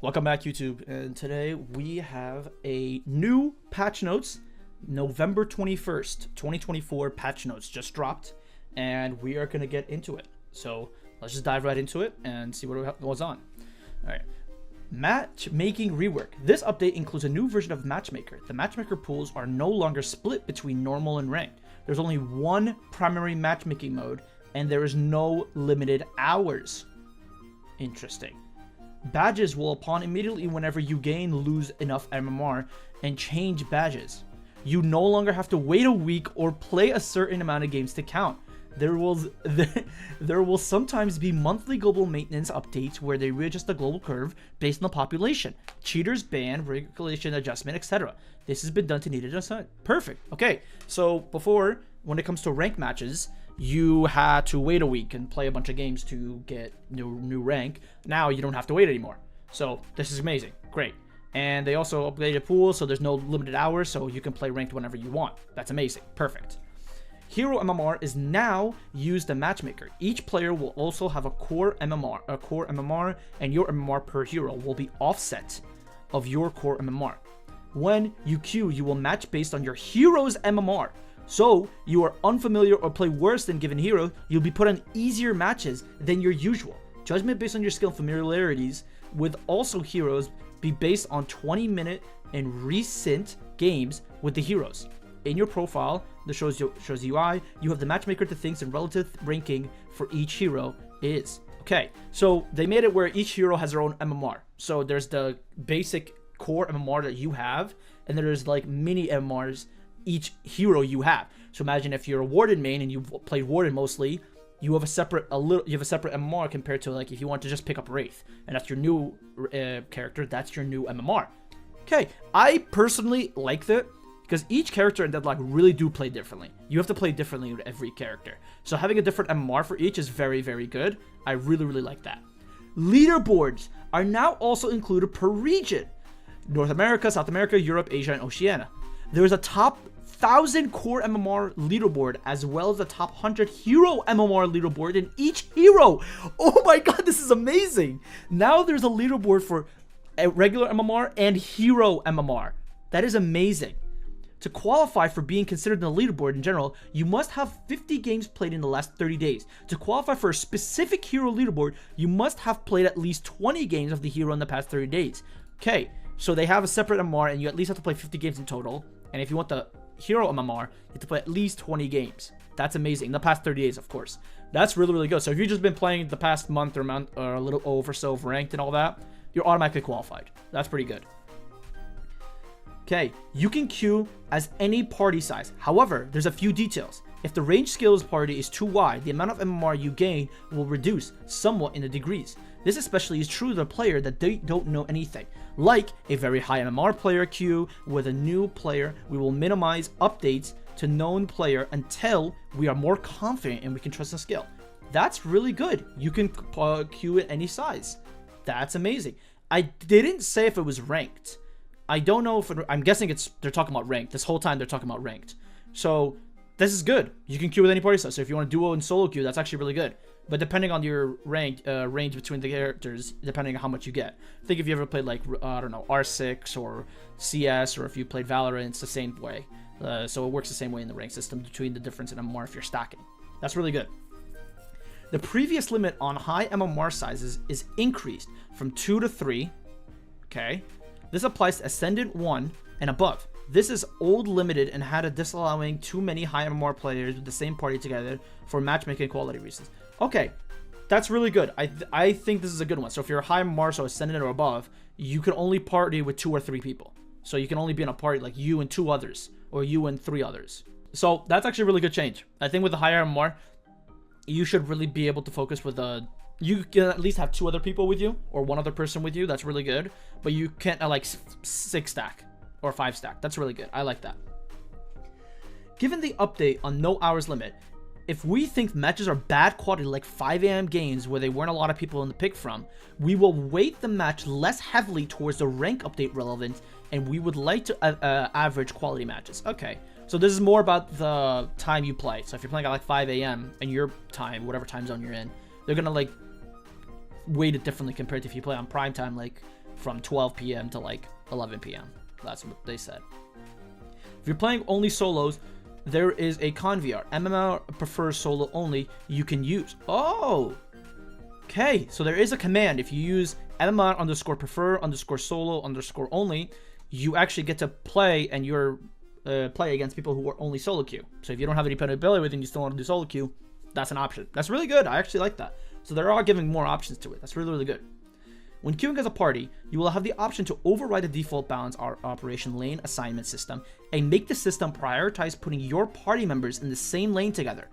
Welcome back, YouTube, and today we have a new patch notes. November 21st, 2024 patch notes just dropped, and we are going to get into it. So let's just dive right into it and see what goes on. All right. Matchmaking rework. This update includes a new version of Matchmaker. The Matchmaker pools are no longer split between normal and ranked. There's only one primary matchmaking mode, and there is no limited hours. Interesting. Badges will spawn immediately whenever you lose enough MMR and change badges. You no longer have to wait a week or play a certain amount of games to count. There will sometimes be monthly global maintenance updates where they readjust the global curve based on the population. Cheaters ban, regulation adjustment, etc. This has been done to need adjustment. Perfect. Okay, so before, when it comes to rank matches, you had to wait a week and play a bunch of games to get new rank. Now you don't have to wait anymore. So this is amazing. Great. And they also updated pools, so there's no limited hours, so you can play ranked whenever you want. That's amazing. Perfect. Hero MMR is now used in Matchmaker. Each player will also have a core MMR, and your MMR per hero will be offset of your core MMR. When you queue, you will match based on your hero's MMR. So, you are unfamiliar or play worse than given hero, you'll be put on easier matches than your usual. Judgment based on your skill and familiarities with also heroes be based on 20-minute and recent games with the heroes. In your profile, that shows UI, you have the matchmaker to things and relative ranking for each hero is. Okay, so they made it where each hero has their own MMR. So there's the basic core MMR that you have, and then there's like mini MMRs each hero you have. So imagine if you're a Warden main and you've played Warden mostly, you have a separate MMR compared to like if you want to just pick up Wraith, and that's your new character, that's your new MMR. Okay, I personally like that because each character in Deadlock really do play differently. You have to play differently with every character. So having a different MMR for each is very, very good. I really, really like that. Leaderboards are now also included per region. North America, South America, Europe, Asia, and Oceania. There is a top 1,000 core MMR leaderboard as well as the top 100 hero MMR leaderboard in each hero. Oh my god, this is amazing. Now there's a leaderboard for a regular MMR and hero MMR. That is amazing. To qualify for being considered in the leaderboard in general, you must have 50 games played in the last 30 days. To qualify for a specific hero leaderboard, you must have played at least 20 games of the hero in the past 30 days. Okay, so they have a separate MMR and you at least have to play 50 games in total. And if you want the hero MMR, you have to play at least 20 games. That's amazing. In the past 30 days, of course. That's really, really good. So if you've just been playing the past month or a little over so of ranked and all that, you're automatically qualified. That's pretty good. Okay, you can queue as any party size. However, there's a few details. If the range skills party is too wide, the amount of MMR you gain will reduce somewhat in the degrees. This especially is true to the player that they don't know anything. Like a very high MMR player queue with a new player, we will minimize updates to known player until we are more confident and we can trust the skill. That's really good. You can queue at any size. That's amazing. I didn't say if it was ranked. I don't know if I'm guessing they're talking about ranked. This whole time they're talking about ranked. So this is good. You can queue with any party size. So if you want to duo and solo queue, that's actually really good. But depending on your range between the characters, depending on how much you get. I think if you ever played like, I don't know, R6 or CS, or if you played Valorant, it's the same way. So it works the same way in the rank system between the difference in MMR if you're stacking. That's really good. The previous limit on high MMR sizes is increased from 2 to 3. Okay. This applies to Ascendant 1 and above. This is old limited and had a disallowing too many high MMR players with the same party together for matchmaking quality reasons. Okay, that's really good. I think this is a good one. So if you're a high MMR, so Ascendant or above, you can only party with 2 or 3 people. So you can only be in a party like you and 2 others, or you and 3 others. So that's actually a really good change. I think with the higher MMR, you should really be able to focus with you can at least have 2 other people with you or 1 other person with you. That's really good. But you can't like 6 stack or 5 stack. That's really good. I like that. Given the update on no hours limit, if we think matches are bad quality like 5 AM games where there weren't a lot of people in the pick from, we will weight the match less heavily towards the rank update relevance, and we would like to average quality matches. Okay, so this is more about the time you play. So if you're playing at like 5 AM and your time, whatever time zone you're in, they're gonna like weight it differently compared to if you play on prime time like from 12 p.m. to like 11 p.m. That's what they said. If you're playing only solos, there is a conVR. MMR prefers solo only. You can use. Oh, okay. So there is a command. If you use MMR underscore prefer underscore solo underscore only, you actually get to play and you're play against people who are only solo queue. So if you don't have any ability with and you still want to do solo queue, that's an option. That's really good. I actually like that. So they are giving more options to it. That's really, really good. When queuing as a party, you will have the option to override the default balance operation lane assignment system and make the system prioritize putting your party members in the same lane together.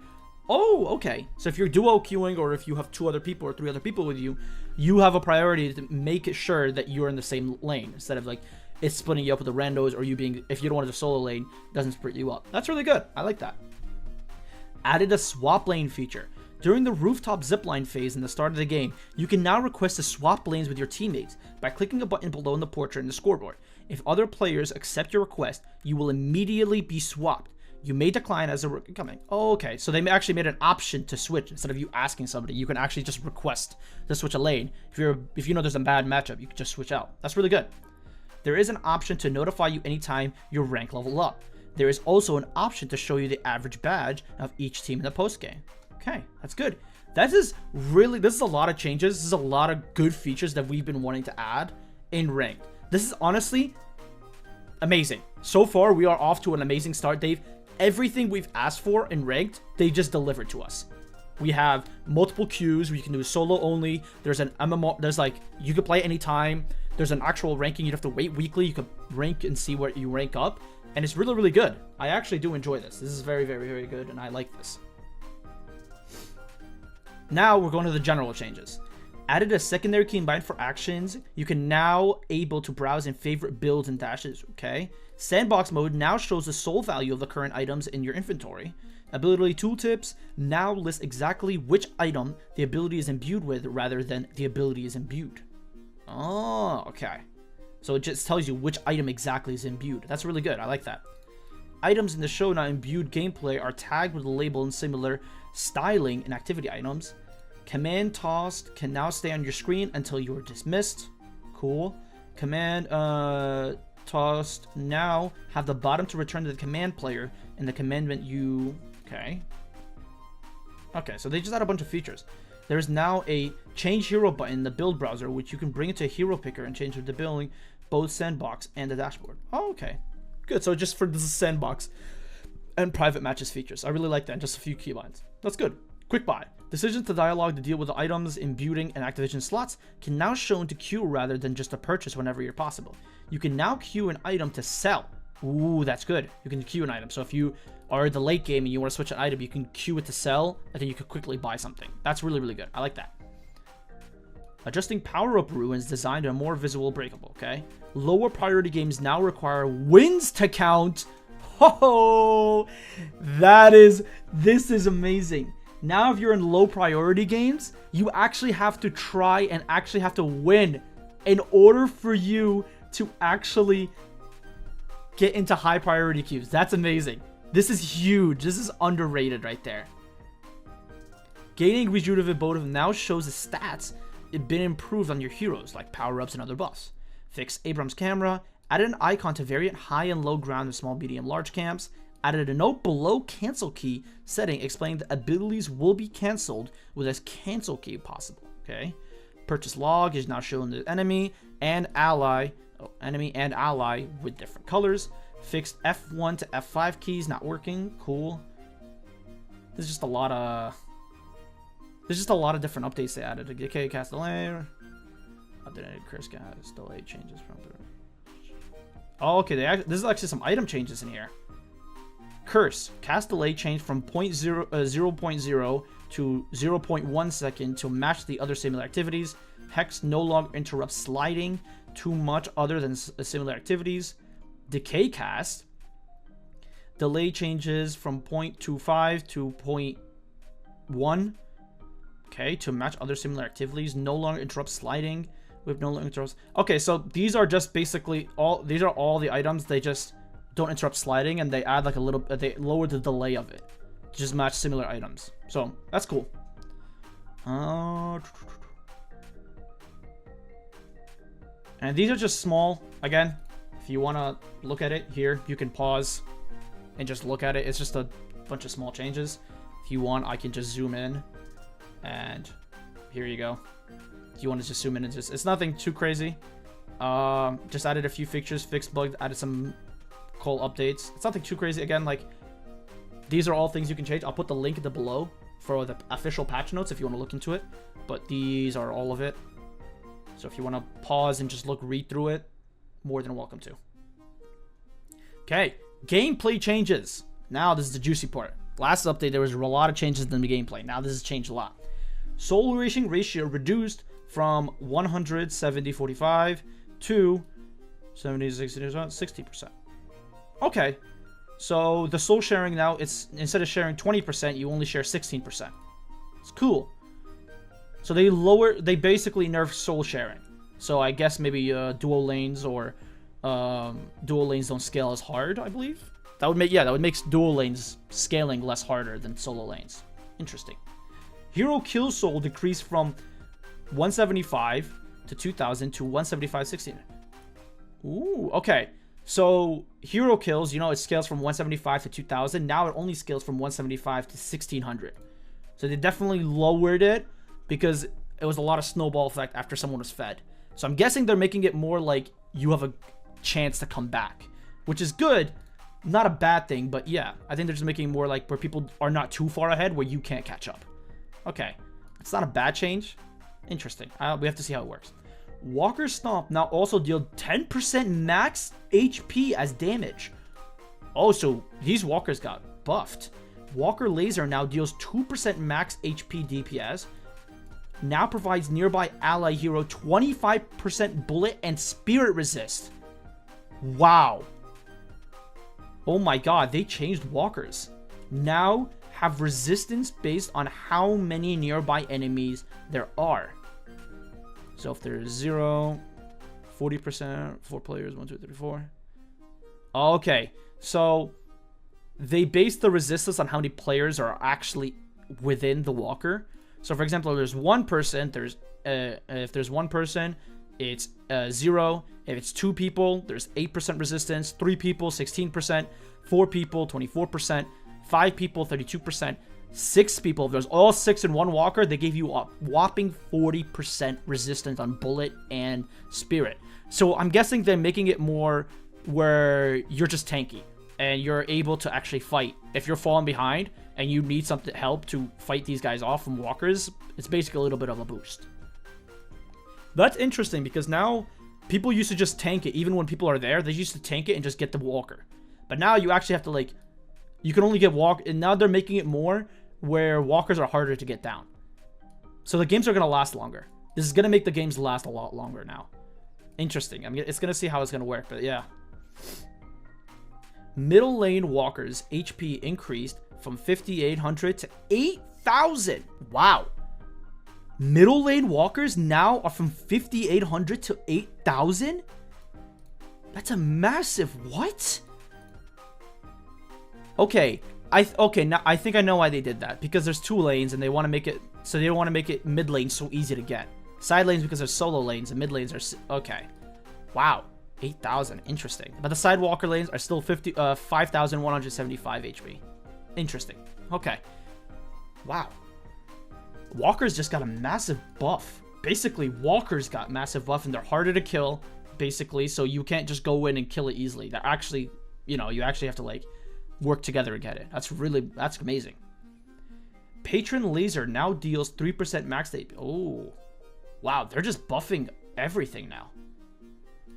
Oh, okay. So if you're duo queuing or if you have 2 other people or 3 other people with you, you have a priority to make sure that you're in the same lane instead of like it's splitting you up with the randos or you being, if you don't want to solo lane, doesn't split you up. That's really good. I like that. Added a swap lane feature. During the rooftop zipline phase in the start of the game, you can now request to swap lanes with your teammates by clicking a button below in the portrait in the scoreboard. If other players accept your request, you will immediately be swapped. You may decline as a rookie coming. Oh, okay, so they actually made an option to switch instead of you asking somebody. You can actually just request to switch a lane. If you know there's a bad matchup, you can just switch out. That's really good. There is an option to notify you anytime your rank level up. There is also an option to show you the average badge of each team in the post game. Okay, that's good. This is a lot of changes. This is a lot of good features that we've been wanting to add in ranked. This is honestly amazing. So far, we are off to an amazing start, Dave. Everything we've asked for in ranked, they just delivered to us. We have multiple queues where you can do solo only. There's an MMR. There's like, you can play anytime. There's an actual ranking. You have to wait weekly. You can rank and see where you rank up. And it's really, really good. I actually do enjoy this. This is very, very, very good. And I like this. Now we're going to the general changes. Added a secondary key bind for actions. You can now able to browse in favorite builds and dashes. Okay. Sandbox mode now shows the soul value of the current items in your inventory. Ability tooltips now lists exactly which item the ability is imbued with rather than the ability is imbued. Oh, okay. So it just tells you which item exactly is imbued. That's really good. I like that. Items in the show now imbued gameplay are tagged with a label and similar styling and activity items. Command tossed can now stay on your screen until you are dismissed. Cool. Command tossed now have the bottom to return to the command player in the commandment you... Okay. Okay, so they just add a bunch of features. There's now a change hero button in the build browser, which you can bring into a hero picker and change the building, both sandbox and the dashboard. Oh, okay. Good, so just for the sandbox and private matches features. I really like that, just a few keybinds. That's good. Quick buy. Decisions to dialogue to deal with the items, imbuing, and activation slots can now show into queue rather than just a purchase whenever you're possible. You can now queue an item to sell. Ooh, that's good. You can queue an item. So if you are in the late game and you want to switch an item, you can queue it to sell, and then you can quickly buy something. That's really, really good. I like that. Adjusting power-up ruins designed a more visible breakable, okay? Lower priority games now require wins to count. Oh, this is amazing. Now, if you're in low priority games, you actually have to try and actually have to win in order for you to actually get into high priority queues. That's amazing. This is huge. This is underrated right there. Gaining rejuvenative emotive now shows the stats have been improved on your heroes, like power-ups and other buffs. Fixed Abrams camera. Added an icon to variant high and low ground and small, medium, large camps. Added a note below cancel key setting explaining that abilities will be canceled with a cancel key possible. Okay. Purchase log is now showing the enemy and ally with different colors. Fixed F1 to F5 keys not working. Cool. There's just a lot of different updates they added. Okay, cast delay. Updated Chris cast delay changes from. Oh, okay. This is actually some item changes in here. Curse. Cast delay changed from 0.0 to 0.1 second to match the other similar activities. Hex no longer interrupts sliding too much other than similar activities. Decay cast. Delay changes from 0.25 to 0.1. Okay, to match other similar activities. No longer interrupts sliding. With no longer interrupts. Okay, so these are just basically these are all the items. They just don't interrupt sliding, and they add like a little, they lower the delay of it to just match similar items. So that's cool. And these are just small. Again, if you want to look at it here, you can pause and just look at it. It's just a bunch of small changes. If you want, I can just zoom in. And here you go. If you want to just zoom in and just... It's nothing too crazy. Just added a few fixtures, fixed bugs, added some call updates. It's nothing too crazy. Again, like, these are all things you can change. I'll put the link below for the official patch notes if you want to look into it. But these are all of it. So if you want to pause and just read through it, more than welcome to. Okay, gameplay changes. Now this is the juicy part. Last update, there was a lot of changes in the gameplay. Now this has changed a lot. Soul racing ratio reduced from 170-45 to 60%. Okay, so the soul sharing now, it's instead of sharing 20%, you only share 16%. It's cool. So they basically nerfed soul sharing. So I guess maybe dual lanes or dual lanes don't scale as hard, I believe. That would make dual lanes scaling less harder than solo lanes. Interesting. Hero kill soul decreased from 175 to 2000 to 175-16. Ooh, okay. So hero kills, it scales from 175 to 2000. Now it only scales from 175 to 1600. So they definitely lowered it because it was a lot of snowball effect after someone was fed. So I'm guessing they're making it more like you have a chance to come back, which is good. Not a bad thing, but yeah, I think they're just making it more like where people are not too far ahead where you can't catch up. Okay, it's not a bad change. Interesting. We have to see how it works. Walker Stomp now also deals 10% max HP as damage. Oh, so these walkers got buffed. Walker Laser now deals 2% max HP DPS. Now provides nearby ally hero 25% bullet and spirit resist. Wow. Oh my god, they changed walkers. Now have resistance based on how many nearby enemies there are. So if there's 0, 40%, 4 players, 1, 2, 3, 4. Okay, so they base the resistance on how many players are actually within the walker. So for example, there's one person, if there's one person, it's 0. If it's 2 people, there's 8% resistance. 3 people, 16%. 4 people, 24%. 5 people, 32%. 6 people, if there's all 6 in one walker, they gave you a whopping 40% resistance on bullet and spirit. So I'm guessing they're making it more where you're just tanky and you're able to actually fight. If you're falling behind and you need something help to fight these guys off from walkers, it's basically a little bit of a boost. That's interesting because now people used to just tank it. Even when people are there, they used to tank it and just get the walker. But now you actually have to you can only get walk, and now they're making it more where walkers are harder to get down. So the games are going to last longer. This is going to make the games last a lot longer now. Interesting. It's going to see how it's going to work, but yeah. Middle lane walkers HP increased from 5,800 to 8,000. Wow. Middle lane walkers now are from 5,800 to 8,000? That's a massive what? Okay, now I think I know why they did that. Because there's 2 lanes and they want to make it so they don't want to make it mid lane so easy to get. Side lanes because there's solo lanes and mid lanes are okay. Wow, 8,000, interesting. But the side walker lanes are still 5,175 HP. Interesting. Okay. Wow. Walkers just got a massive buff. Basically, walkers got massive buff and they're harder to kill, basically, so you can't just go in and kill it easily. They're actually, you actually have to work together to get it. That's amazing. Patron Laser now deals 3% max AP. Oh, wow, they're just buffing everything now.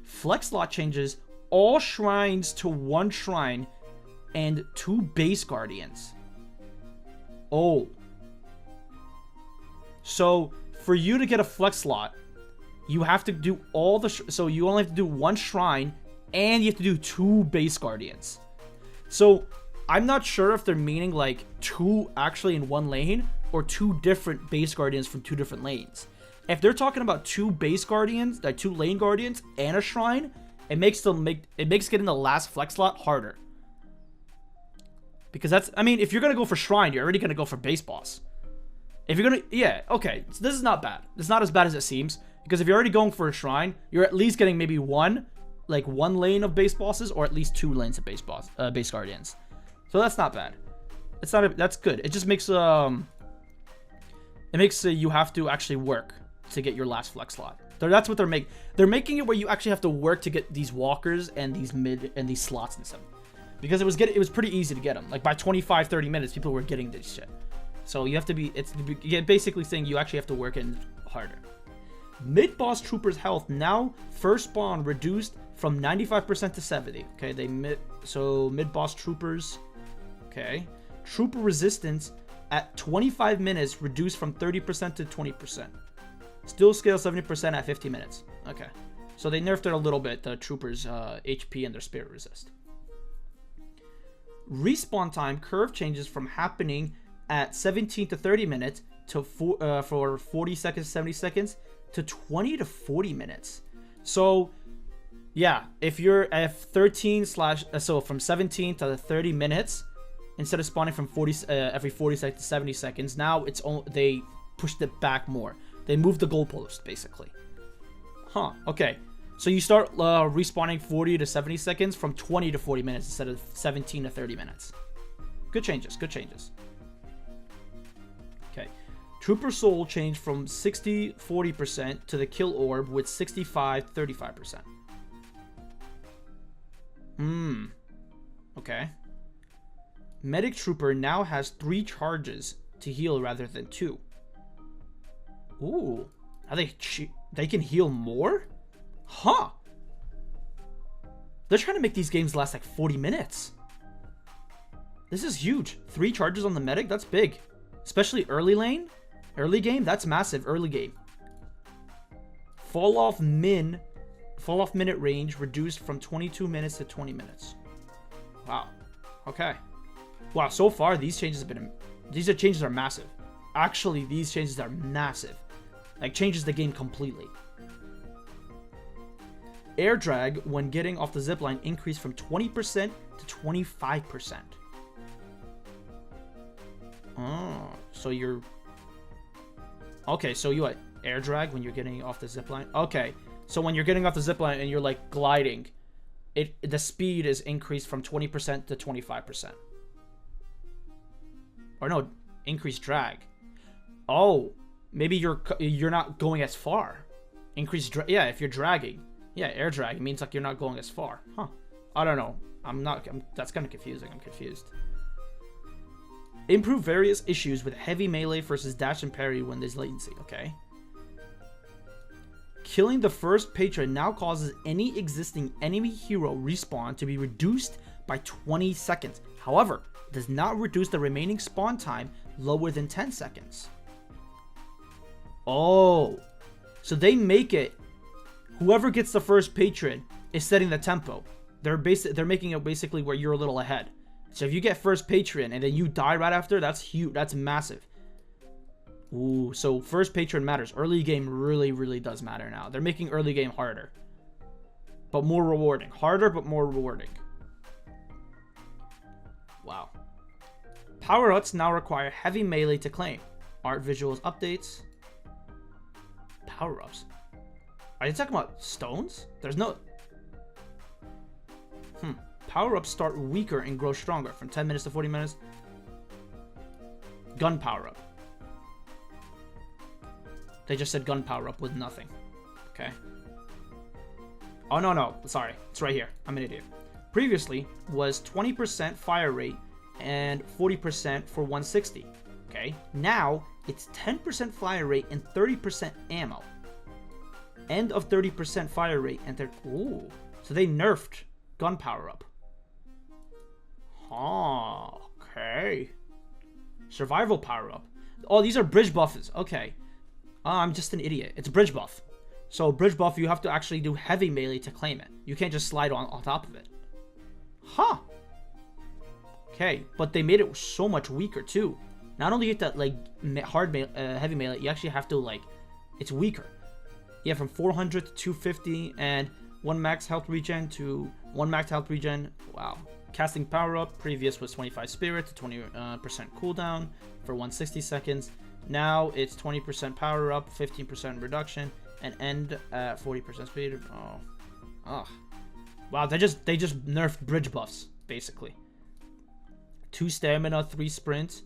Flex slot changes all shrines to 1 shrine and 2 base guardians. Oh. So for you to get a flex slot, you have to do all the... So you only have to do 1 shrine and you have to do 2 base guardians. So I'm not sure if they're meaning 2 actually in 1 lane or 2 different base guardians from 2 different lanes. If they're talking about 2 base guardians, 2 lane guardians and a shrine, it makes getting the last flex slot harder. Because if you're gonna go for shrine, you're already gonna go for base boss. If you're gonna, yeah, okay, so this is not bad. It's not as bad as it seems. Because if you're already going for a shrine, you're at least getting maybe one lane of base bosses, or at least 2 lanes of base guardians. So that's not bad. That's good. It just makes you have to actually work to get your last flex slot. That's what they're making. They're making it where you actually have to work to get these walkers and these slots and stuff. Because it was pretty easy to get them. Like by 25-30 minutes, people were getting this shit. So you have to be. It's basically saying you actually have to work in harder. Mid-boss troopers' health now first spawn reduced from 95% to 70. Okay, mid-boss troopers. Okay, trooper resistance at 25 minutes reduced from 30% to 20%. Still scale 70% at 50 minutes. Okay, so they nerfed it a little bit. The troopers' HP and their spirit resist. Respawn time curve changes from happening at 17 to 30 minutes to for 40 seconds, 70 seconds to 20 to 40 minutes. So yeah, if you're at 13 slash so from 17 to 30 minutes instead of spawning from 40 every 40 seconds to 70 seconds, now they pushed it back more. They moved the goalpost basically. Huh. Okay. So you start respawning 40 to 70 seconds from 20 to 40 minutes instead of 17 to 30 minutes. Good changes. Good changes. Okay. Trooper soul changed from 60-40% to the kill orb with 65-35%. Okay. Medic trooper now has 3 charges to heal rather than 2. Ooh. Are they can heal more? Huh. They're trying to make these games last like 40 minutes. This is huge. 3 charges on the medic, that's big. Especially early lane. Early game, that's massive. Early game. Fall off minute range reduced from 22 minutes to 20 minutes. Wow. Okay. Wow, so far these changes are massive. Actually, these changes are massive. Like changes the game completely. Air drag when getting off the zipline increased from 20% to 25%. Oh, so you're... Okay, so you air drag when you're getting off the zipline? Okay, so when you're getting off the zipline and you're like gliding, the speed is increased from 20% to 25%. Or no, increased drag. Oh, maybe you're not going as far. Increased yeah, if you're dragging. Yeah, air drag means like you're not going as far. Huh. I don't know. That's kind of confusing. I'm confused. Improve various issues with heavy melee versus dash and parry when there's latency. Okay. Killing the first patron now causes any existing enemy hero respawn to be reduced by 20 seconds. However, it does not reduce the remaining spawn time lower than 10 seconds. Oh. So they make it whoever gets the first patron is setting the tempo. They're making it basically where you're a little ahead. So if you get first patron and then you die right after, that's huge. That's massive. Ooh, so first patron matters. Early game really, really does matter now. They're making early game harder, but more rewarding. Harder, but more rewarding. Wow. Power-ups now require heavy melee to claim. Art visuals updates. Power-ups. Are you talking about stones? There's no... Power-ups start weaker and grow stronger from 10 minutes to 40 minutes. Gun power-up. They just said gun power-up with nothing. Okay. Oh, no. Sorry. It's right here. I'm an idiot. Previously was 20% fire rate and 40% for 160. Okay. Now it's 10% fire rate and 30% ammo. End of 30% fire rate and ooh. So they nerfed gun power-up. Oh, okay. Survival power-up. Oh, these are bridge buffs. Okay. I'm just an idiot. It's bridge buff. So bridge buff, you have to actually do heavy melee to claim it. You can't just slide on top of it. Huh. Okay, but they made it so much weaker too. Not only you get that like heavy melee, you actually have to like, it's weaker. Yeah, from 400 to 250 and 1 max health regen to 1 max health regen. Wow. Casting power up. Previous was 25 spirit to 20% cooldown for 160 seconds. Now it's 20% power up, 15% reduction, and end at 40% speed. Oh. Wow, they just nerfed bridge buffs, basically. 2 stamina, 3 sprint.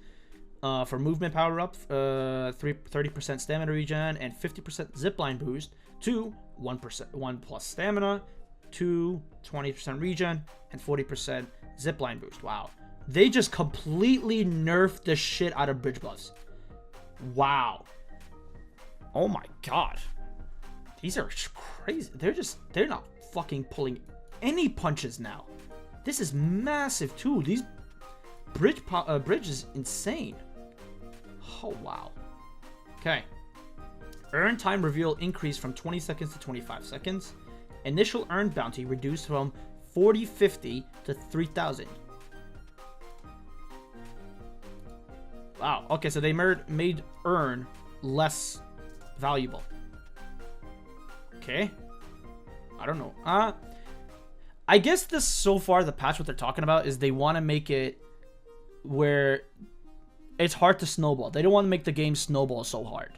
For movement power up, 30% stamina regen, and 50% zipline boost. 2, 1 plus stamina. 2, 20% regen, and 40% zipline boost. Wow. They just completely nerfed the shit out of bridge buffs. Wow. Oh my god. These are crazy. They're not fucking pulling any punches now. This is massive too. These bridge is insane. Oh wow. Okay. Earn time reveal increased from 20 seconds to 25 seconds. Initial earn bounty reduced from 4050 to 3000. Wow. Okay, so they made earn less valuable. Okay. I don't know. I guess this so far, the patch, what they're talking about is they want to make it where it's hard to snowball. They don't want to make the game snowball so hard.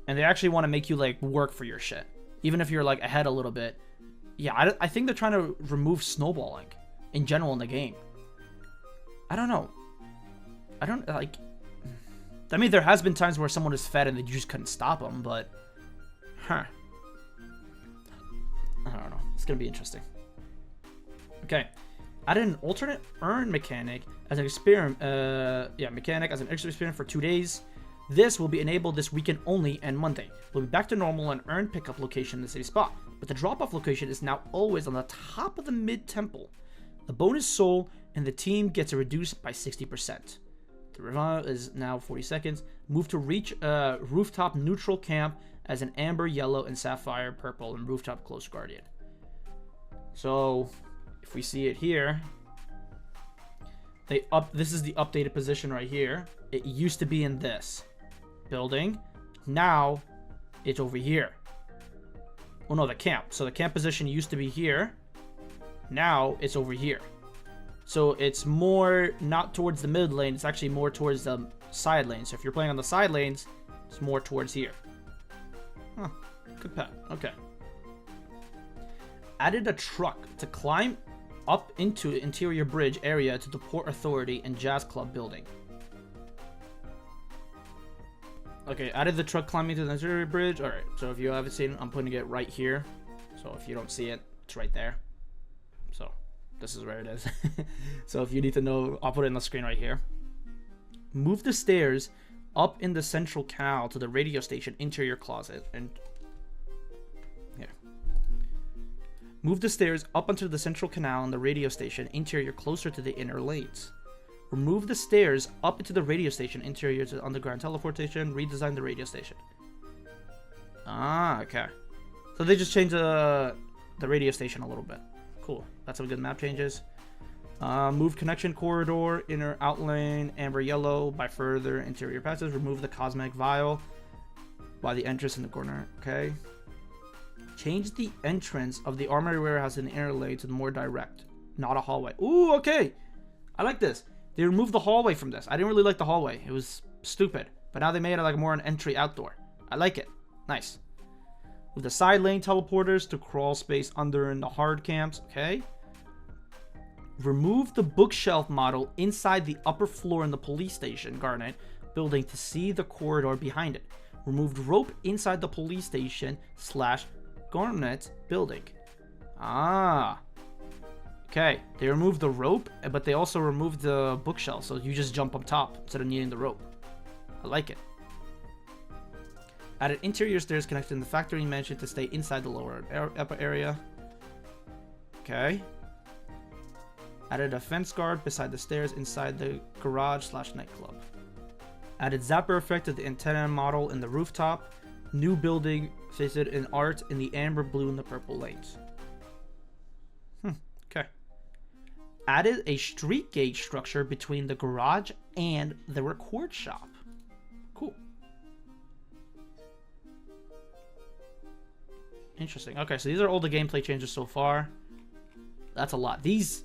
And they actually want to make you, like, work for your shit. Even if you're, like, ahead a little bit. Yeah, I think they're trying to remove snowballing in general in the game. I don't know. I don't, like... I mean, there has been times where someone is fed and they just couldn't stop them, but... Huh. I don't know. It's going to be interesting. Okay. Added an alternate earn mechanic as an experiment. Mechanic as an extra experiment for 2 days. This will be enabled this weekend only and Monday. We'll be back to normal and earn pickup location in the city spot. But the drop-off location is now always on the top of the mid-temple. The bonus soul and the team gets a reduced by 60%. The revival is now 40 seconds. Move to reach rooftop neutral camp as an amber, yellow, and sapphire purple and rooftop close guardian. So if we see it here, this is the updated position right here. It used to be in this building. Now it's over here. Oh no, the camp. So the camp position used to be here. Now it's over here. So it's more not towards the mid lane. It's actually more towards the side lane. So if you're playing on the side lanes, it's more towards here. Huh. Good pet. Okay. Added a truck to climb up into interior bridge area to the Port Authority and Jazz Club building. Okay, added the truck climbing to the interior bridge. Alright, so if you haven't seen it, I'm putting it right here. So if you don't see it, it's right there. So this is where it is. So if you need to know, I'll put it on the screen right here. Move the stairs up in the central canal to the radio station interior closet. And here. Move the stairs up onto the central canal and the radio station interior closer to the inner lanes. Remove the stairs up into the radio station interior to the underground teleportation. Redesign the radio station. Ah, okay. So they just changed the radio station a little bit. Cool. That's some good map changes. Move connection corridor, inner outlane, amber yellow by further interior passages. Remove the cosmetic vial by the entrance in the corner. Okay. Change the entrance of the armory warehouse in the inner lane to the more direct, not a hallway. Ooh, okay. I like this. They removed the hallway from this. I didn't really like the hallway. It was stupid. But now they made it like more an entry outdoor. I like it. Nice. With the side lane teleporters to crawl space under in the hard camps. Okay. Remove the bookshelf model inside the upper floor in the police station, Garnet, building to see the corridor behind it. Removed rope inside the police station / Garnet building. Ah. Okay, they removed the rope, but they also removed the bookshelf, so you just jump up top instead of needing the rope. I like it. Added interior stairs connected in the factory mansion to stay inside the lower upper area. Okay. Added a fence guard beside the stairs inside the garage / nightclub. Added zapper effect to the antenna model in the rooftop. New building fitted in art in the amber, blue, and the purple lanes. Okay. Added a street gauge structure between the garage and the record shop. Cool. Interesting. Okay, so these are all the gameplay changes so far. That's a lot. These...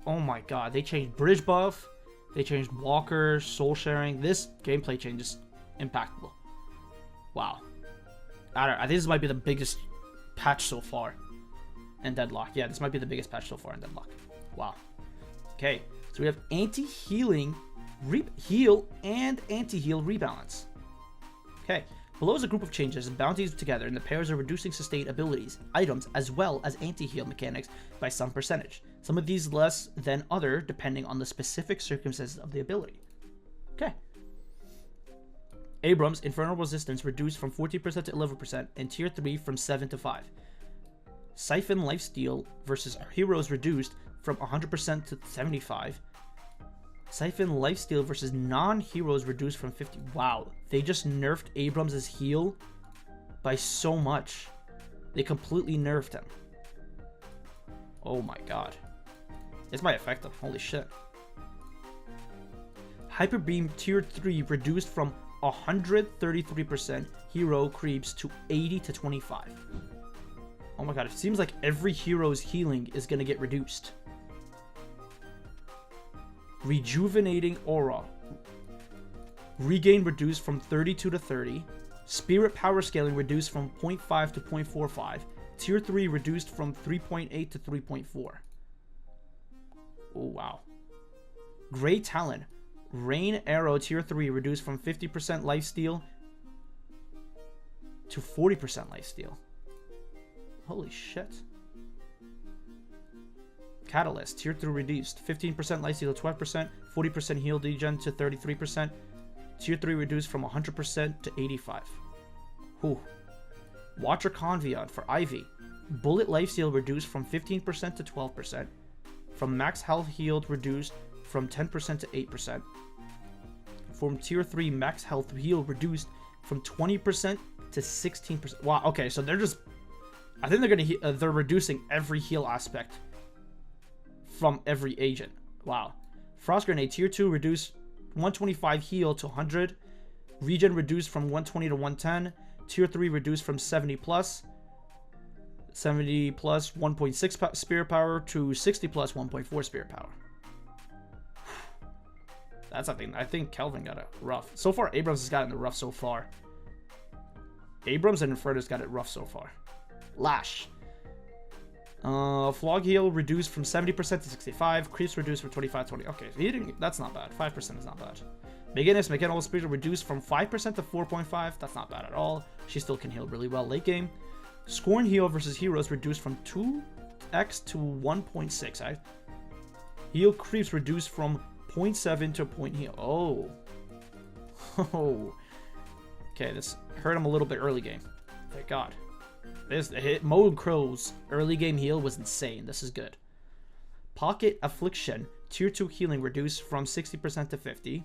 Oh my god. They changed bridge buff. They changed walker, soul sharing. This gameplay change is impactful. Wow. I don't know. I think this might be the biggest patch so far in Deadlock. Yeah, this might be the biggest patch so far in Deadlock. Wow. Okay, so we have anti-healing, heal, and anti-heal rebalance. Okay, below is a group of changes and bounties together, and the pairs are reducing sustained abilities, items, as well as anti-heal mechanics by some percentage. Some of these less than other, depending on the specific circumstances of the ability. Okay. Abrams, Infernal Resistance reduced from 14% to 11%, and Tier 3 from 7 to 5. Siphon Lifesteal versus Heroes reduced from 100% to 75. Siphon Lifesteal versus non-heroes reduced from 50. Wow, they just nerfed Abrams' heal by so much. They completely nerfed him. Oh my god. This might affect him. Holy shit. Hyper Beam Tier 3 reduced from 133% hero creeps to 80 to 25. Oh my god, it seems like every hero's healing is going to get reduced. Rejuvenating Aura. Regain reduced from 32 to 30. Spirit Power Scaling reduced from 0.5 to 0.45. Tier 3 reduced from 3.8 to 3.4. Oh, wow. Great Talon. Rain Arrow Tier 3 reduced from 50% lifesteal to 40% lifesteal. Holy shit. Catalyst Tier 3 reduced 15% lifesteal to 12%, 40% heal degen to 33%. Tier 3 reduced from 100% to 85. Whew. Watcher Convion for Ivy. Bullet lifesteal reduced from 15% to 12%. From max health healed reduced from 10% to 8%. From Tier 3 max health heal reduced from 20% to 16%. Wow, okay, so they're just... I think they're reducing every heal aspect from every agent. Wow. Frost Grenade Tier 2 reduced 125 heal to 100. Regen reduced from 120 to 110. Tier 3 reduced from 70 plus 1.6 spirit power to 60 plus 1.4 spirit power. That's something. I think Kelvin got it rough. So far, Abrams has gotten it rough so far. Abrams and Inferno's got it rough so far. Lash. Flog heal reduced from 70% to 65. Creeps reduced from 25 to 20. Okay, that's not bad. 5% is not bad. Meganis Mechanical Speed reduced from 5% to 4.5. That's not bad at all. She still can heal really well late game. Scorn heal versus heroes reduced from 2x to 1.6. Heal creeps reduced from 0.7 to point heal. Oh. Oh. Okay, this hurt him a little bit early game. Thank God. This hit Mode Crow's early game heal was insane. This is good. Pocket Affliction Tier 2 healing reduced from 60% to 50.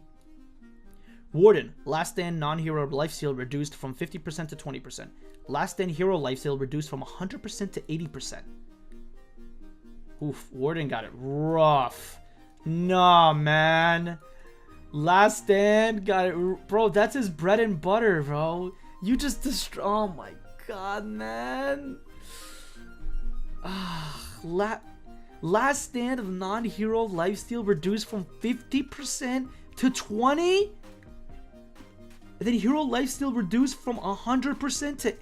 Warden Last Stand non-hero lifesteal reduced from 50% to 20%. Last Stand hero lifesteal reduced from 100% to 80%. Oof, Warden got it rough. Nah, man. Last Stand got it, bro. That's his bread and butter, bro. You just destroy. Oh my god, man. Last Stand of non-hero lifesteal reduced from 50% to 20%. And then hero lifesteal reduced from 100% to...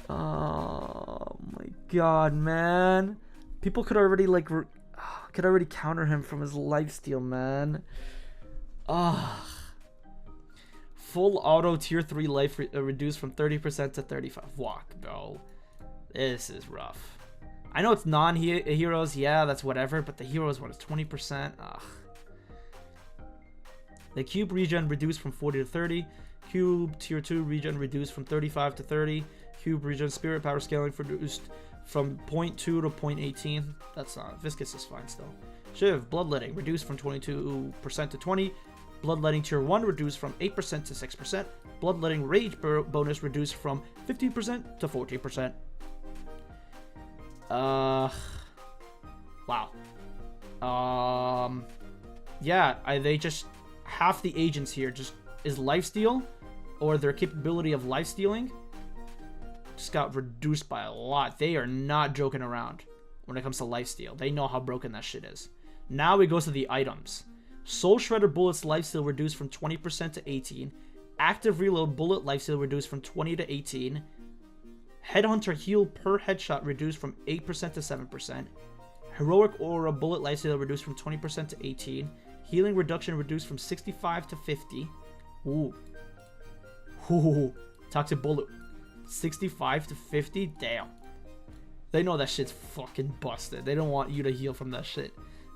Oh my god, man. People could already counter him from his lifesteal, man. Full auto Tier 3 life reduced from 30% to 35. Walk, bro. This is rough. I know it's non-heroes, yeah, that's whatever, but the heroes one is 20%. Ugh. The cube regen reduced from 40 to 30. Cube Tier 2 regen reduced from 35 to 30. Cube regen spirit power scaling reduced from 0.2 to 0.18. That's not. Viscous is fine still. Shiv bloodletting reduced from 22% to 20. Bloodletting Tier 1 reduced from 8% to 6%. Bloodletting rage bonus reduced from 15% to 14%. Wow. Yeah, they just... half the agents here just is lifesteal, or their capability of lifestealing just got reduced by a lot. They are not joking around when it comes to lifesteal. They know how broken that shit is. Now it goes to the items. Soul Shredder Bullets lifesteal reduced from 20% to 18. Active reload bullet lifesteal reduced from 20 to 18. Headhunter heal per headshot reduced from 8% to 7%. Heroic aura bullet lifesteal reduced from 20% to 18. Healing reduction reduced from 65 to 50. Ooh. Ooh. Toxic bullet 65 to 50. Damn. They know that shit's fucking busted. They don't want you to heal from that shit.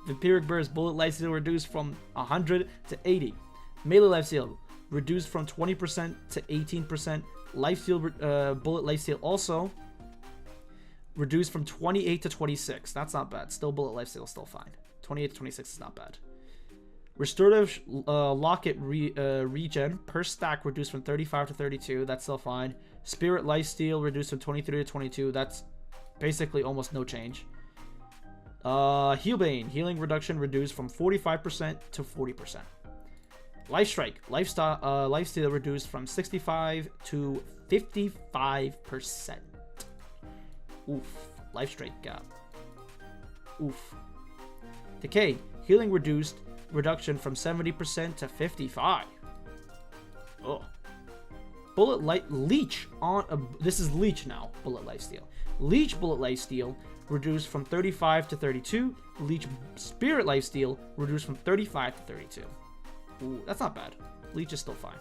Vampiric burst bullet lifesteal reduced from 100 to 80. Melee lifesteal reduced from 20% to 18%. Lifesteal bullet lifesteal also reduced from 28 to 26. That's not bad. Still bullet lifesteal is still fine. 28 to 26 is not bad. Restorative locket regen per stack reduced from 35 to 32. That's still fine. Spirit lifesteal reduced from 23 to 22. That's basically almost no change. Healbane healing reduction reduced from 45% to 40%. Life Strike lifesteal reduced from 65 to 55%. Oof. Life Strike gap. Oof. Decay healing reduction from 70% to 55. Oh. Bullet light leech on this is leech now. Bullet lifesteal. Leech bullet lifesteal reduced from 35 to 32. Leech spirit lifesteal reduced from 35 to 32. Ooh, that's not bad. Leech is still fine.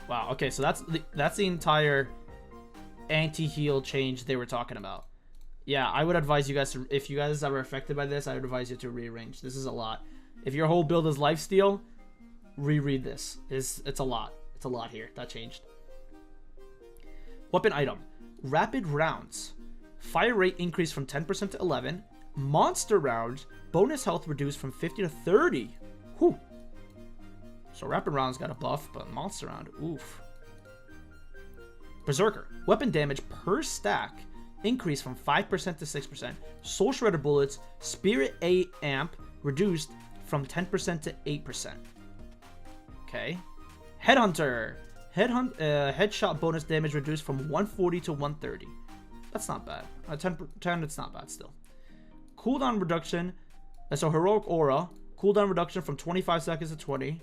Wow. Okay, so that's the entire anti-heal change they were talking about. Yeah, I would advise you guys to, if you guys are affected by this, I would advise you to rearrange. This is a lot. If your whole build is lifesteal, reread this. It's a lot. It's a lot here. That changed. Weapon item. Rapid rounds. Fire rate increased from 10% to 11. Monster rounds. Bonus health reduced from 50 to 30. Whew. So rapid rounds got a buff, but monster round, oof. Berserker. Weapon damage per stack increased from 5% to 6%. Soul Shredder bullets. Spirit A amp reduced from 10% to 8%. Okay. Headhunter. Headshot bonus damage reduced from 140 to 130. That's not bad. 10, it's not bad still. Cooldown reduction. So Heroic Aura. Cooldown reduction from 25 seconds to 20.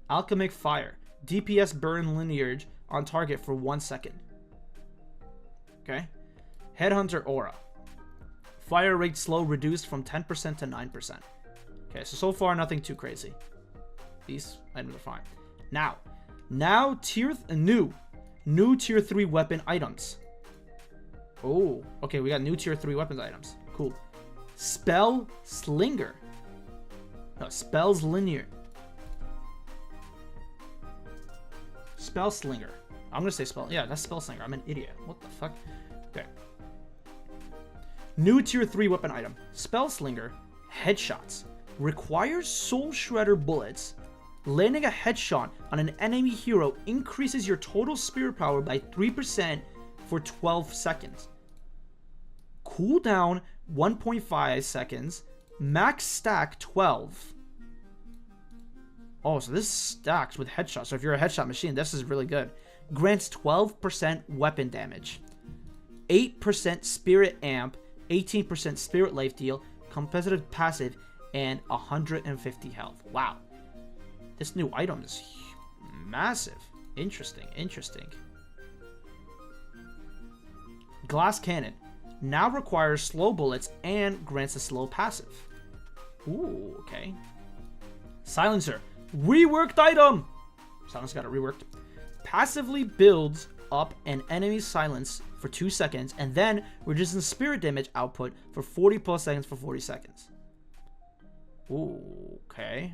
Alchemic Fire. DPS burn lineage on target for 1 second. Okay. Headhunter Aura. Fire rate slow reduced from 10% to 9%. Okay, so far nothing too crazy. These items are fine. Now new tier 3 weapon items. Oh, okay, we got new tier 3 weapons items. Cool. Spell Slinger. No, Spells Linear. Spell Slinger. I'm gonna say spell. Yeah, that's Spell Slinger. I'm an idiot. What the fuck? Okay. New tier 3 weapon item. Spell Slinger. Headshots. Requires Soul Shredder bullets. Landing a headshot on an enemy hero increases your total spirit power by 3% for 12 seconds. Cooldown 1.5 seconds. Max stack 12. Oh, so this stacks with headshots. So if you're a headshot machine, this is really good. Grants 12% weapon damage. 8% spirit amp. 18% spirit life deal. Competitive passive. And 150 health. Wow. This new item is massive. Interesting. Glass Cannon. Now requires slow bullets and grants a slow passive. Ooh, okay. Silencer. Reworked item. Silencer got it reworked. Passively builds up an enemy's silence for 2 seconds and then reduces spirit damage output for 40 plus seconds for 40 seconds. Ooh, okay.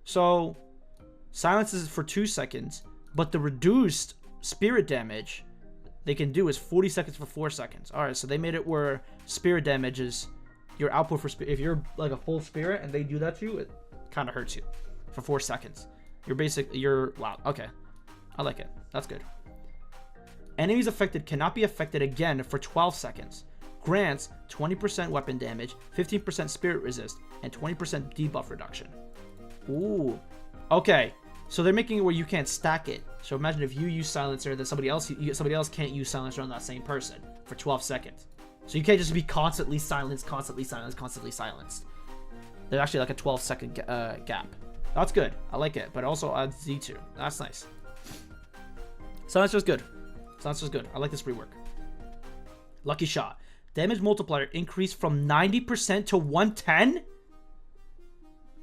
So, silence is for 2 seconds, but the reduced spirit damage they can do is 40 seconds for 4 seconds. Alright, so they made it where spirit damage is your output for spirit. If you're like a full spirit and they do that to you, it kind of hurts you for 4 seconds. Wow, okay. I like it. That's good. Enemies affected cannot be affected again for 12 seconds. Grants 20% weapon damage, 15% spirit resist, and 20% debuff reduction. Ooh. Okay. So they're making it where you can't stack it. So imagine if you use silencer, then somebody else can't use silencer on that same person for 12 seconds. So you can't just be constantly silenced. There's actually like a 12-second gap. That's good. I like it. But it also adds Z2. That's nice. Silencer's good. Silencer's good. I like this rework. Lucky Shot. Damage multiplier increased from 90% to 110?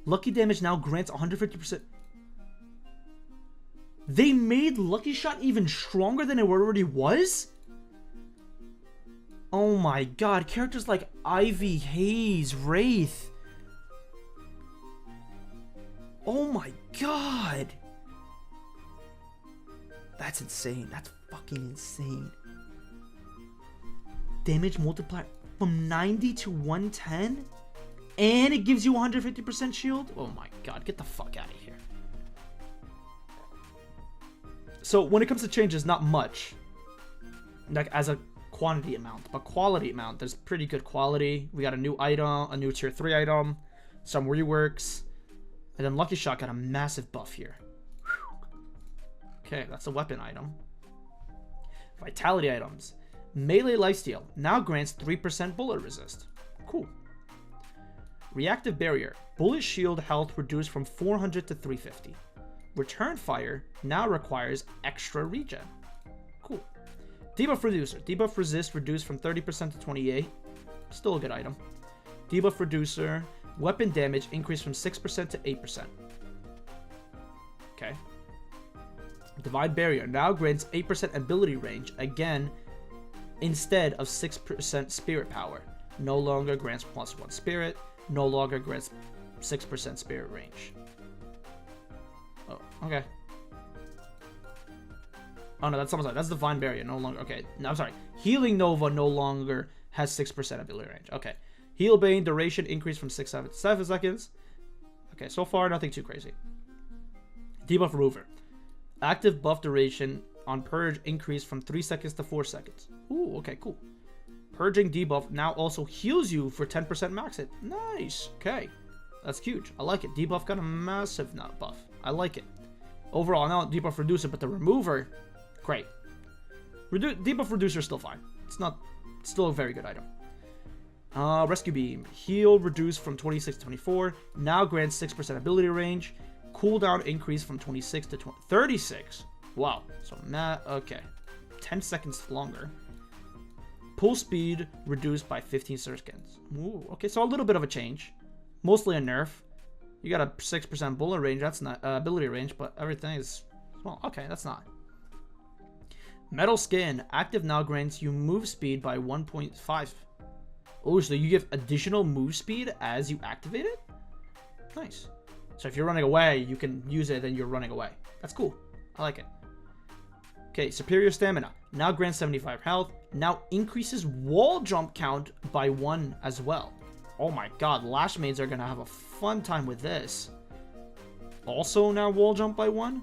Lucky damage now grants 150%. They made Lucky Shot even stronger than it already was? Oh my god. Characters like Ivy, Haze, Wraith. Oh my god. That's insane. That's fucking insane. Damage multiplier from 90 to 110? And it gives you 150% shield? Oh my god, get the fuck out of here. So when it comes to changes, not much. Like as a quantity amount, but quality amount, there's pretty good quality. We got a new item, a new tier 3 item, some reworks, and then Lucky Shot got a massive buff here. Okay, that's a weapon item. Vitality items. Melee lifesteal now grants 3% bullet resist. Cool. Reactive barrier. Bullet shield health reduced from 400 to 350. Return fire now requires extra regen. Cool. Debuff reducer. Debuff resist reduced from 30% to 28. Still a good item. Debuff reducer. Weapon damage increased from 6% to 8%. Okay. Divine barrier now grants 8% ability range again instead of 6% spirit power. No longer grants +1 spirit. No longer grants 6% spirit range. Oh, okay. Oh no, that's almost like that's Divine Barrier. No longer. Okay, no, I'm sorry. Healing Nova no longer has 6% ability range. Okay. Heal Bane duration increased from 6 to 7 seconds. Okay, so far nothing too crazy. Debuff Remover. Active buff duration on Purge increased from 3 seconds to 4 seconds. Ooh, okay, cool. Purging debuff now also heals you for 10% max hit. Nice. Okay. That's huge. I like it. Debuff got a massive buff. I like it. Overall, not debuff reducer, but the remover, great. Debuff reducer is still fine. It's still a very good item. Rescue Beam. Heal reduced from 26 to 24. Now grants 6% ability range. Cooldown increased from 26 to 36. Wow. So, okay. 10 seconds longer. Pull speed reduced by 15 seconds. Ooh, okay, so a little bit of a change. Mostly a nerf. You got a 6% bullet range. That's not ability range, but everything is small. Okay, that's not. Metal Skin. Active now grants you move speed by 1.5. Oh, so you give additional move speed as you activate it? Nice. So if you're running away, you can use it and you're running away. That's cool. I like it. Okay, Superior Stamina. Now grants 75 health. Now increases wall jump count by 1 as well. Oh my god, Lash Maids are going to have a fun time with this. Also now wall jump by 1.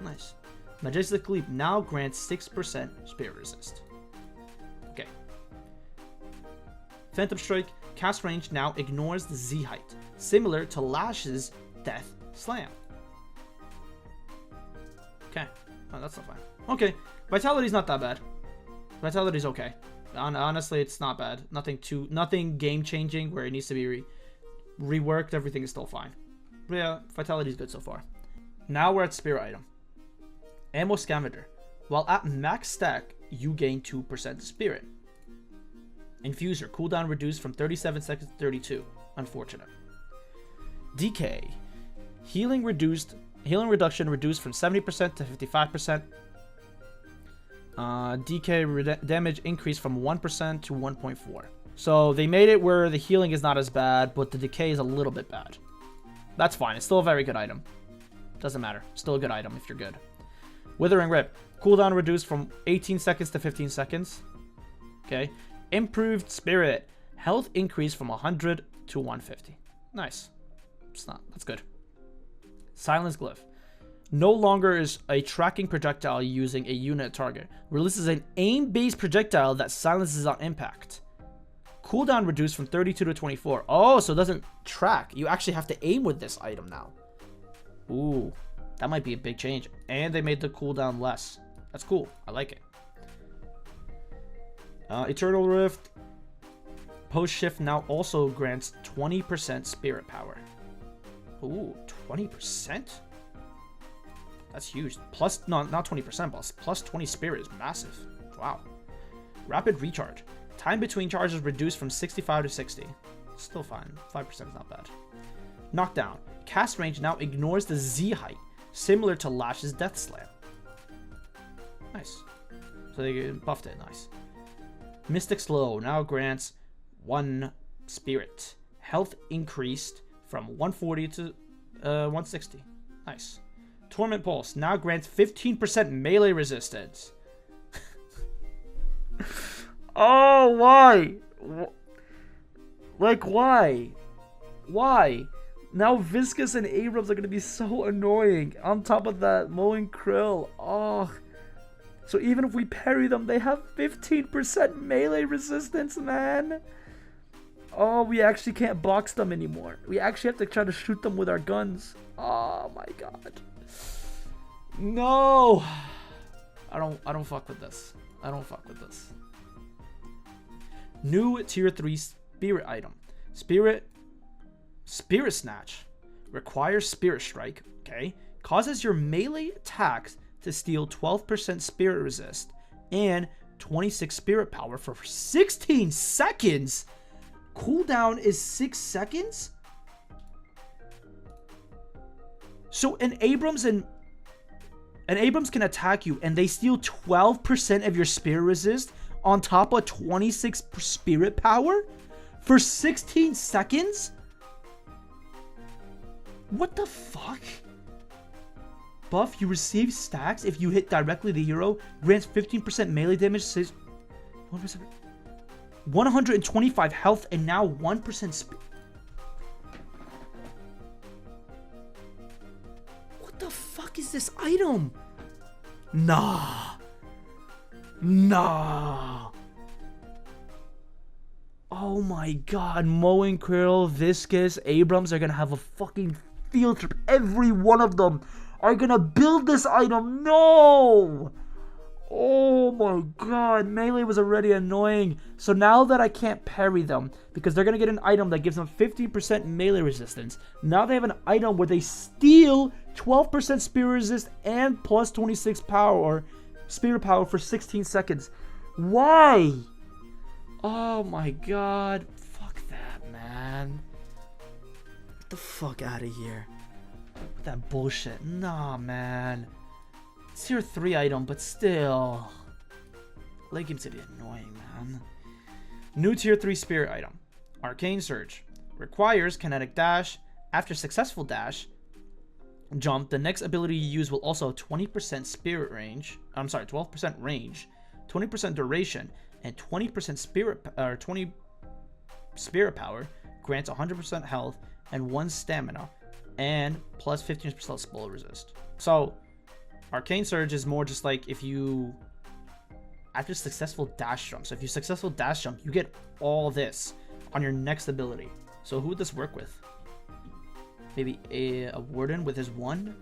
Nice. Majestic Leap now grants 6% spirit resist. Okay. Phantom Strike. Cast range now ignores the Z height, similar to Lash's Death Slam. Okay. Oh, that's not fine. Okay. Vitality's not that bad. Vitality's okay. Honestly, it's not bad. Nothing game-changing where it needs to be reworked. Everything is still fine. But yeah, Vitality's good so far. Now we're at Spirit Item. Ammo Scavenger. While at max stack, you gain 2% Spirit. Infuser. Cooldown reduced from 37 seconds to 32. Unfortunate. Decay. Healing reduction reduced from 70% to 55%. DK damage increased from 1% to 1.4. So they made it where the healing is not as bad, but the decay is a little bit bad. That's fine. It's still a very good item. Doesn't matter. Still a good item if you're good. Withering Rip. Cooldown reduced from 18 seconds to 15 seconds. Okay. Improved Spirit. Health increased from 100 to 150. Nice. That's good. Silence Glyph. No longer is a tracking projectile using a unit target. Releases an aim-based projectile that silences on impact. Cooldown reduced from 32 to 24. Oh, so it doesn't track. You actually have to aim with this item now. Ooh, that might be a big change. And they made the cooldown less. That's cool. I like it. Eternal Rift. Post Shift now also grants 20% spirit power. Ooh, 20%? That's huge. Plus, no, not 20%, but plus 20 spirit is massive. Wow. Rapid recharge. Time between charges reduced from 65 to 60. Still fine. 5% is not bad. Knockdown. Cast range now ignores the Z height, similar to Lash's Death Slam. Nice. So they buffed it. Nice. Mystic Slow now grants 1 spirit. Health increased from 140 to 160. Nice. Torment Pulse now grants 15% melee resistance. Oh, why? Like, why? Why? Now Viscous and Abrams are going to be so annoying. On top of that, Mo and Krill. Oh. So even if we parry them, they have 15% melee resistance, man. Oh, we actually can't box them anymore. We actually have to try to shoot them with our guns. Oh my god. No. I don't fuck with this. I don't fuck with this. New tier 3 spirit item. Spirit Snatch. Requires Spirit Strike. Okay. Causes your melee attacks to steal 12% spirit resist and 26 spirit power for 16 seconds. Cooldown is 6 seconds. So an Abrams can attack you and they steal 12% of your spirit resist on top of 26 spirit power for 16 seconds? What the fuck? Buff, you receive stacks if you hit directly the hero. Grants 15% melee damage. 125 health and now 1% speed. What the fuck is this item? Nah. Nah. Oh my god. Mo and Krill, Viscous, Abrams are gonna have a fucking field trip. Every one of them are gonna build this item. No! Oh my god, melee was already annoying. So now that I can't parry them, because they're gonna get an item that gives them 15% melee resistance, now they have an item where they steal 12% spirit resist and plus 26 power, or spirit power for 16 seconds. Why? Oh my god. Fuck that, man. Get the fuck out of here. That bullshit. Nah, man. It's tier 3 item, but still. Late game city annoying, man. New tier 3 spirit item. Arcane Surge. Requires kinetic dash. After successful dash jump, the next ability you use will also have 20% spirit range. I'm sorry, 12% range, 20% duration, and 20%20 spirit power. Grants 100% health and 1 stamina, and plus 15% spell resist. So Arcane Surge is more just like if you, after successful dash jump. So if you successful dash jump, you get all this on your next ability. So who would this work with? Maybe a Warden with his 1?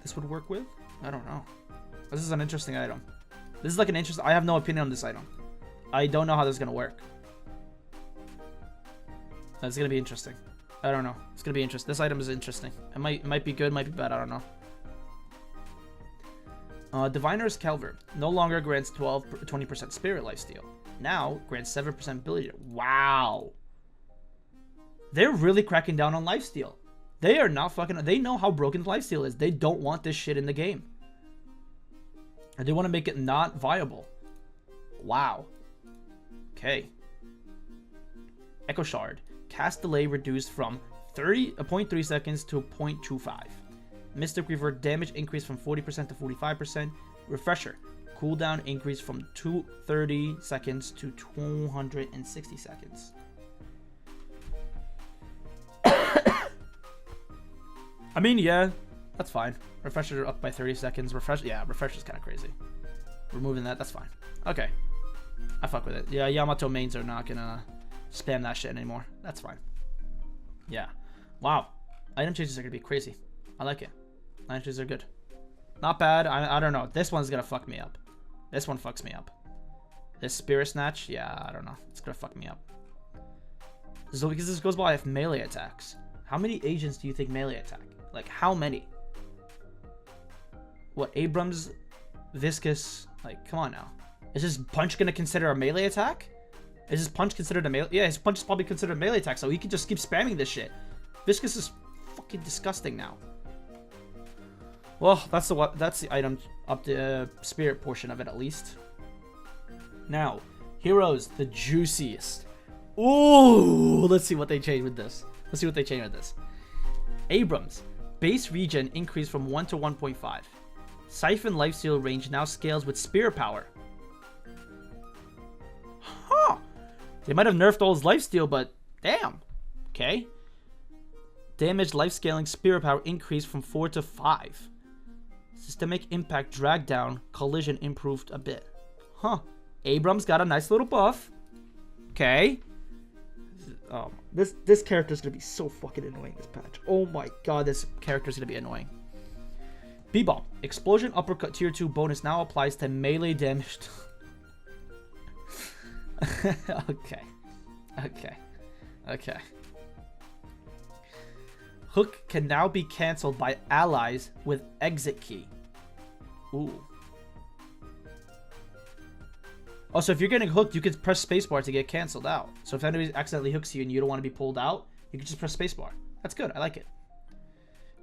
This would work with? I don't know. This is an interesting item. This is like an interesting... I have no opinion on this item. I don't know how this is going to work. It's going to be interesting. I don't know. It's going to be interesting. This item is interesting. It might be good, might be bad. I don't know. Diviner's Calver. No longer grants 20% spirit lifesteal. Now grants 7% ability. Wow. They're really cracking down on lifesteal. They are not fucking... They know how broken lifesteal is. They don't want this shit in the game. And they want to make it not viable. Wow. Okay. Echo Shard. Cast delay reduced from 0.3 seconds to 0.25. Mystic Reaver damage increased from 40% to 45%. Refresher. Cooldown increased from 230 seconds to 260 seconds. I mean, yeah, that's fine. Refresher up by 30 seconds. Refresher's kind of crazy. Removing that, that's fine. Okay. I fuck with it. Yeah, Yamato mains are not gonna spam that shit anymore. That's fine. Yeah. Wow. Item changes are gonna be crazy. I like it. Item changes are good. Not bad. I don't know. This one's gonna fuck me up. This one fucks me up. This Spirit Snatch, yeah, I don't know. It's gonna fuck me up. So because this goes by melee attacks. How many agents do you think melee attack? Like, how many? what, Abrams, Viscous, like, come on now. Is his punch gonna consider a melee attack? Is his punch considered a melee? Yeah, his punch is probably considered a melee attack, so he can just keep spamming this shit. Viscous is fucking disgusting now. Well, that's the item up the spirit portion of it at least. Now, heroes, the juiciest. Ooh, let's see what they change with this. Abrams, base regen increased from 1 to 1.5. Siphon lifesteal range now scales with spirit power. Huh. They might have nerfed all his lifesteal, but damn. Okay. Damage life scaling spirit power increased from 4 to 5. Systemic impact drag down collision improved a bit. Huh. Abrams got a nice little buff. Okay. This character's gonna be so fucking annoying this patch. Oh my god, this character's gonna be annoying. Bebop. Explosion uppercut tier 2 bonus now applies to melee damage. Okay. Hook can now be cancelled by allies with exit key. Ooh. Oh, so if you're getting hooked, you can press spacebar to get cancelled out. So if anybody accidentally hooks you and you don't want to be pulled out, you can just press spacebar. That's good. I like it.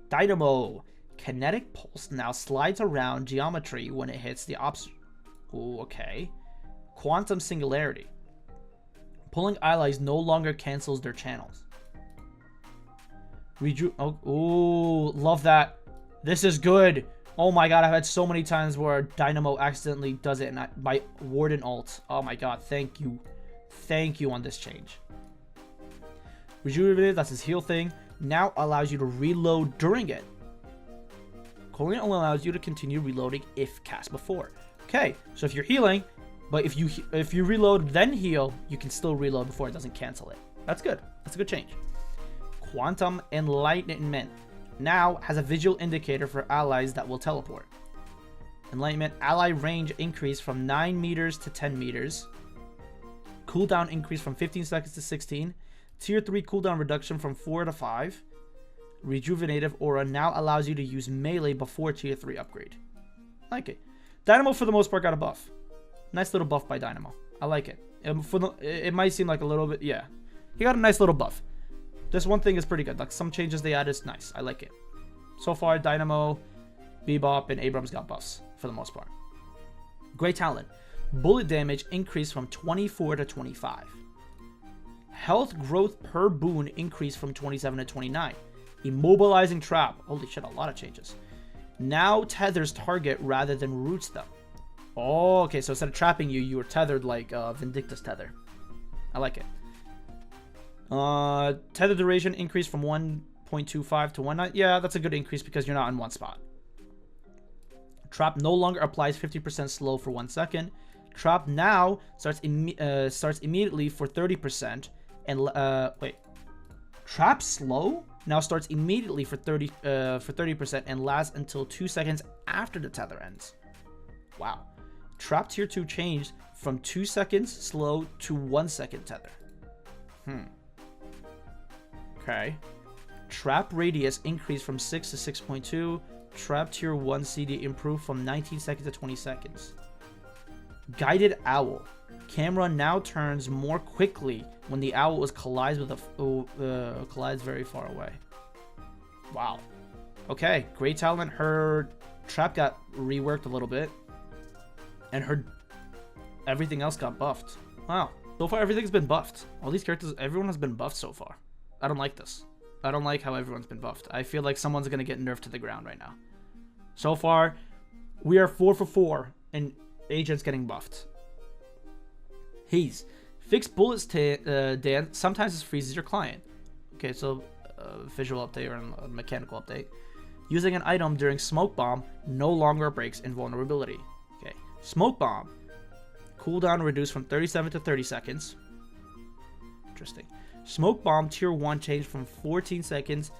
Dynamo. Kinetic pulse now slides around geometry when it hits the obstacle. Ooh, okay. Quantum singularity. Pulling allies no longer cancels their channels. Ooh, love that. This is good. Oh my god, I've had so many times where Dynamo accidentally does it by Warden ult. Oh my god, thank you. Thank you on this change. Rejuvenated, that's his heal thing, now allows you to reload during it. Cooling only allows you to continue reloading if cast before. Okay, so if you're healing, but if you reload then heal, you can still reload before it doesn't cancel it. That's good. That's a good change. Quantum Enlightenment now has a visual indicator for allies that will teleport. Enlightenment ally range increased from 9 meters to 10 meters. Cooldown increased from 15 seconds to 16. Tier 3 cooldown reduction from 4 to 5. Rejuvenative aura now allows you to use melee before tier 3 upgrade. I like it. Dynamo for the most part got a buff. Nice little buff by Dynamo. I like it. It might seem like a little bit, yeah. He got a nice little buff. This one thing is pretty good. Like some changes they added is nice. I like it. So far, Dynamo, Bebop, and Abrams got buffs for the most part. Great talent. Bullet damage increased from 24 to 25. Health growth per boon increased from 27 to 29. Immobilizing trap. Holy shit, a lot of changes. Now tethers target rather than roots them. Oh, okay. So instead of trapping you, you were tethered like Vindictus tether. I like it. Tether duration increased from 1.25 to 1.9. Yeah, that's a good increase because you're not in one spot. Trap no longer applies 50% slow for 1 second. Trap now starts immediately for 30%. And wait, trap slow now starts immediately for 30% and lasts until 2 seconds after the tether ends. Wow. Trap tier 2 changed from 2 seconds slow to 1 second tether. Okay. Trap radius increased from 6 to 6.2. Trap tier 1 CD improved from 19 seconds to 20 seconds. Guided owl. Camera now turns more quickly when the owl collides very far away. Wow. Okay, great talent. Her trap got reworked a little bit, and her everything else got buffed. Wow. So far, everything's been buffed. All these characters, everyone has been buffed so far. I don't like this. I don't like how everyone's been buffed. I feel like someone's gonna get nerfed to the ground right now. So far, we are 4 for 4, and agents getting buffed. Haze. Fixed bullets dance sometimes it freezes your client. Okay, so visual update or a mechanical update. Using an item during smoke bomb no longer breaks invulnerability. Okay, smoke bomb. Cooldown reduced from 37 to 30 seconds. Interesting. Smoke bomb tier 1 changed from 14 seconds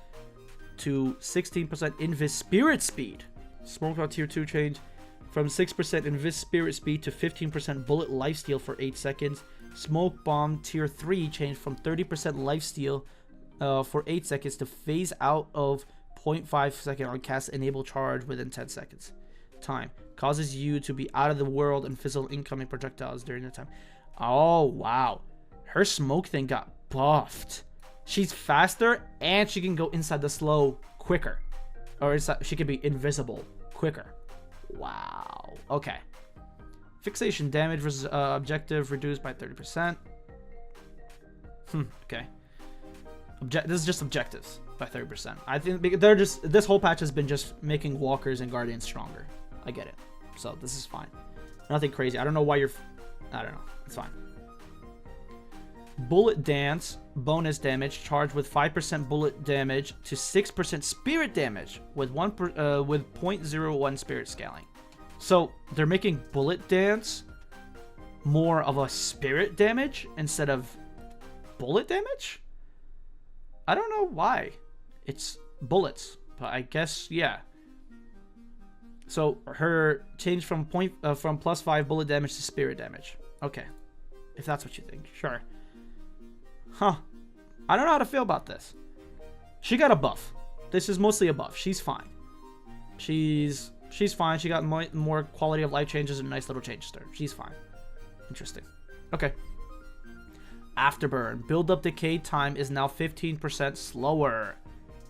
to 16% invis spirit speed. Smoke bomb tier 2 changed from 6% invis spirit speed to 15% bullet lifesteal for 8 seconds. Smoke bomb tier 3 changed from 30% lifesteal for 8 seconds to phase out of 0.5 second on cast enable charge within 10 seconds. time. Causes you to be out of the world and fizzle incoming projectiles during the time. Oh, wow. Her smoke thing got buffed. She's faster and she can go inside the slow quicker. Or she can be invisible quicker. Wow. Okay. Fixation damage versus objective reduced by 30%. Okay. This is just objectives by 30%. I think they're just, this whole patch has been just making walkers and guardians stronger. I get it. So this is fine. Nothing crazy. I don't know why you're, I don't know. It's fine. Bullet Dance bonus damage charged with 5% bullet damage to 6% spirit damage with 0.01 spirit scaling. So they're making Bullet Dance more of a spirit damage instead of bullet damage? I don't know why. It's bullets, but I guess yeah. So her change from +5 bullet damage to spirit damage. Okay, if that's what you think, sure. Huh? I don't know how to feel about this. She got a buff. This is mostly a buff. She's fine. She's fine. She got more quality of life changes and nice little changes to her. She's fine. Interesting. Okay. Afterburn. Build up decay time is now 15% slower.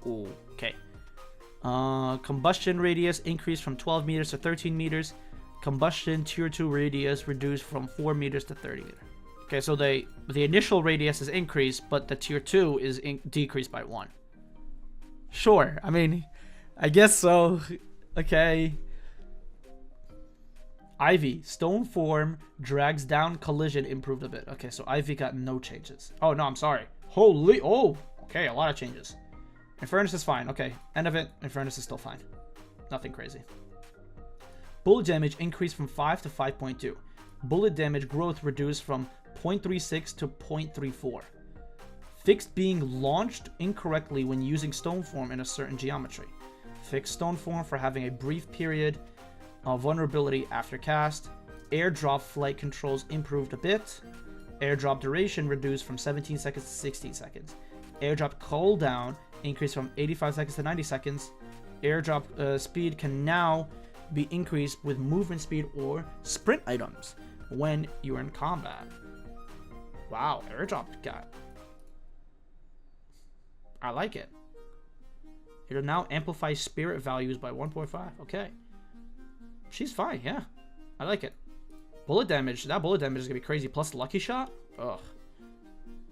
Ooh, okay. Combustion radius increased from 12 meters to 13 meters. Combustion tier 2 radius reduced from 4 meters to 30 meters. Okay, so the initial radius is increased, but the tier 2 is decreased by 1. Sure, I mean, I guess so. Okay. Ivy, stone form, drags down collision, improved a bit. Okay, so Ivy got no changes. Oh, no, I'm sorry. Holy, oh, okay, a lot of changes. Infernus is fine. Okay, end of it. Infernus is still fine. Nothing crazy. Bullet damage increased from 5 to 5.2. Bullet damage growth reduced from 0.36 to 0.34. Fixed being launched incorrectly when using stone form in a certain geometry. Fixed stone form for having a brief period of vulnerability after cast. Airdrop flight controls improved a bit. Airdrop duration reduced from 17 seconds to 16 seconds. Airdrop cooldown increased from 85 seconds to 90 seconds. Airdrop speed can now be increased with movement speed or sprint items when you're in combat. Wow, airdrop got... I like it. It'll now amplify spirit values by 1.5. Okay. She's fine, yeah. I like it. Bullet damage. That bullet damage is going to be crazy. Plus lucky shot? Ugh.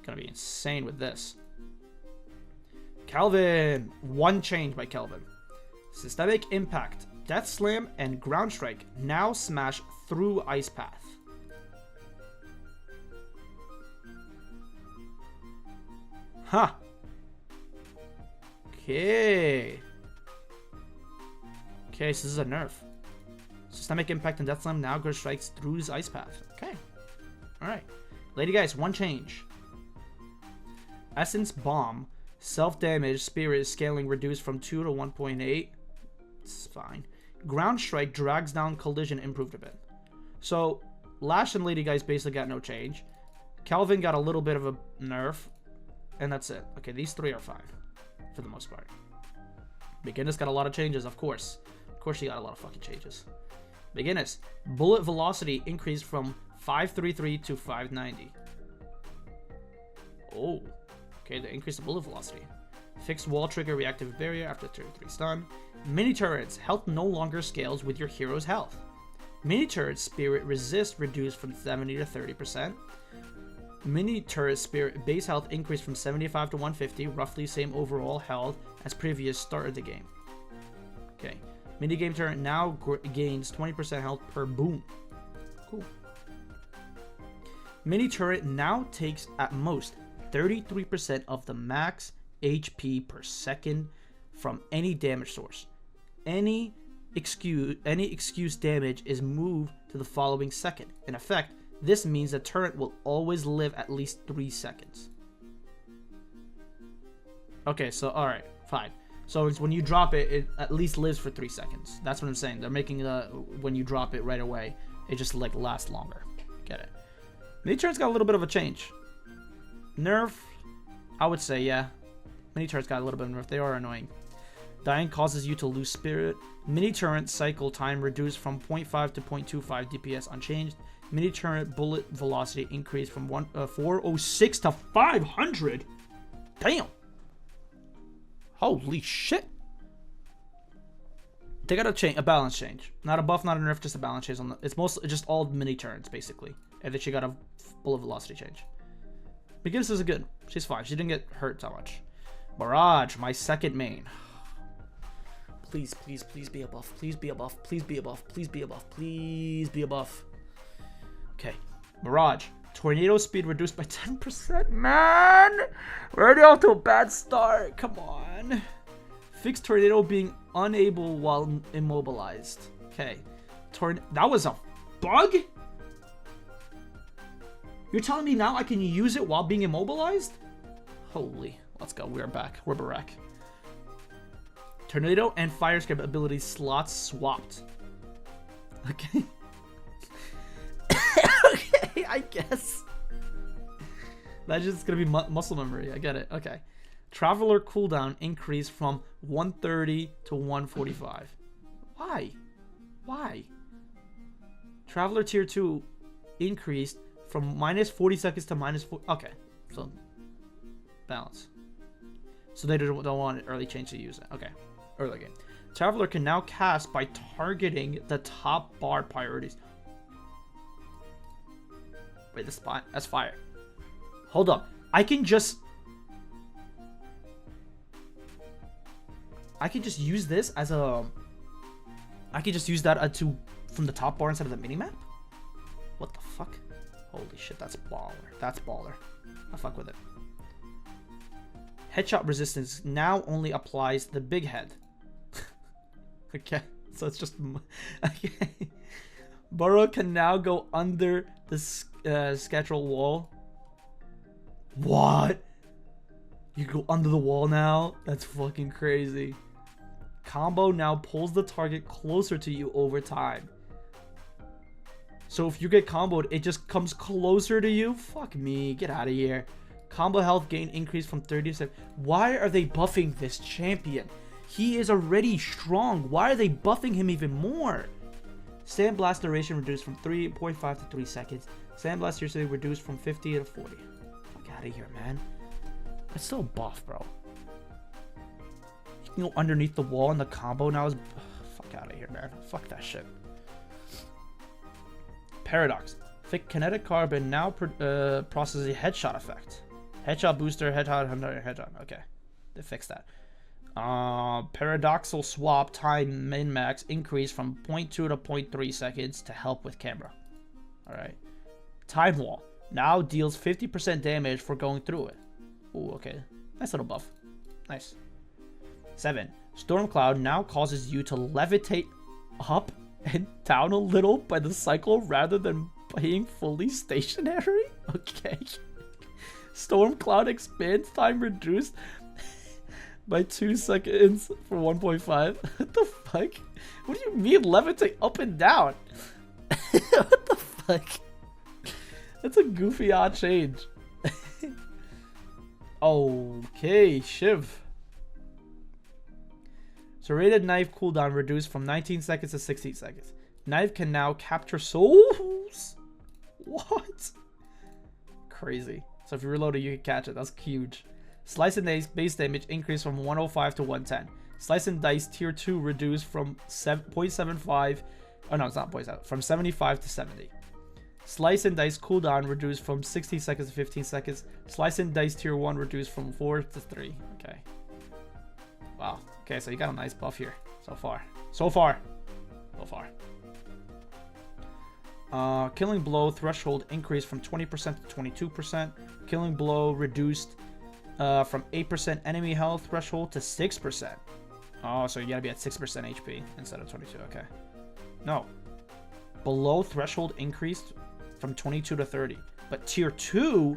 Gonna be insane with this. Kelvin. One change by Kelvin. Systemic impact. Death slam and ground strike now smash through ice path. Huh. Okay. Okay, so this is a nerf. Systemic impact and death slam now ground strikes through his ice path. Okay. Alright. Lady guys, one change. Essence bomb. Self-damage spirit scaling reduced from 2 to 1.8. It's fine. Ground strike drags down collision improved a bit. So Lash and Lady guys basically got no change. Kelvin got a little bit of a nerf. And that's it. Okay, these three are fine. For the most part. McGinnis got a lot of changes, of course. Of course she got a lot of fucking changes. McGinnis. Bullet velocity increased from 533 to 590. Oh. Okay, they increased the bullet velocity. Fixed wall trigger reactive barrier after turn 3 stun. Mini turrets. Health no longer scales with your hero's health. Mini turret spirit resist reduced from 70 to 30%. Mini turret spirit base health increased from 75 to 150, roughly same overall health as previous start of the game. Okay. Mini game turret now gains 20% health per boom. Cool. Mini turret now takes at most 33% of the max HP per second from any damage source. Any excuse damage is moved to the following second. In effect, this means the turret will always live at least 3 seconds. Okay, so alright, fine. So it's when you drop it, it at least lives for 3 seconds. That's what I'm saying. They're making when you drop it right away, it just like lasts longer. Get it? Mini turrets got a little bit of a change. Nerf, I would say, yeah. Mini turrets got a little bit of nerf. They are annoying. Dying causes you to lose spirit. Mini turret cycle time reduced from 0.5 to 0.25 DPS unchanged. Mini turret bullet velocity increased from 406 to 500. Damn. Holy shit. They got a balance change. Not a buff, not a nerf, just a balance change. It's mostly just all mini turns, basically. And then she got a bullet velocity change. McGinnis is good. She's fine. She didn't get hurt that much. Mirage, my second main. Please, please, please be a buff. Please be a buff. Please be a buff. Please be a buff. Please be a buff. Okay. Mirage. Tornado speed reduced by 10%. Man! We're already off to a bad start. Come on. Fixed tornado being unable while immobilized. Okay. That was a bug? You're telling me now I can use it while being immobilized? Holy. Let's go. We're back. We're back. Tornado and fire escape ability slots swapped. Okay. Okay, I guess. That's just gonna be muscle memory. I get it. Okay. Traveler cooldown increased from 130 to 145. Why? Why? Traveler tier 2 increased from minus 40 seconds to minus 4. Okay. So, balance. So they don't want an early change to use it. Okay. Early game. Traveler can now cast by targeting the top bar priorities. Wait, that's fire. Hold up. I can just use this as a... I can just use that from the top bar instead of the minimap? What the fuck? Holy shit, that's baller. That's baller. I fuck with it. Headshot resistance now only applies to the big head. Okay, so it's just... Okay. Burrow can now go under the schedule wall. What? You go under the wall now? That's fucking crazy. Combo now pulls the target closer to you over time. So if you get comboed, it just comes closer to you? Fuck me. Get out of here. Combo health gain increased from 37. Why are they buffing this champion? He is already strong. Why are they buffing him even more? Sandblast duration reduced from 3.5 to 3 seconds. Sandblast seriously reduced from 50 to 40. Fuck out of here, man. It's still buff, bro. You can go underneath the wall and the combo now is... Fuck out of here, man. Fuck that shit. Paradox. Thick kinetic carbon now processes a headshot effect. Headshot booster, headshot. Okay. They fixed that. Paradoxal swap time min-max increased from 0.2 to 0.3 seconds to help with camera. Alright. Time wall. Now deals 50% damage for going through it. Ooh, okay. Nice little buff. Nice. 7. Storm Cloud now causes you to levitate up and down a little by the cycle rather than being fully stationary? Okay. Storm Cloud expands time reduced by 2 seconds for 1.5. What the fuck? What do you mean levitate up and down? What the fuck? That's a goofy odd change. Okay, Shiv. Serrated knife cooldown reduced from 19 seconds to 16 seconds. Knife can now capture souls? What? Crazy. So if you reload it, you can catch it. That's huge. Slice and dice base damage increased from 105 to 110. Slice and dice tier 2 reduced from 0.75. Oh no, it's not 0.7. From 75 to 70. Slice and dice cooldown reduced from 60 seconds to 15 seconds. Slice and dice tier 1 reduced from 4 to 3. Okay. Wow. Okay, so you got a nice buff here. So far. Killing blow threshold increased from 20% to 22%. Killing blow reduced from 8% enemy health threshold to 6%. Oh, so you gotta be at 6% HP instead of 22. Okay. No. Below threshold increased from 22 to 30. But tier 2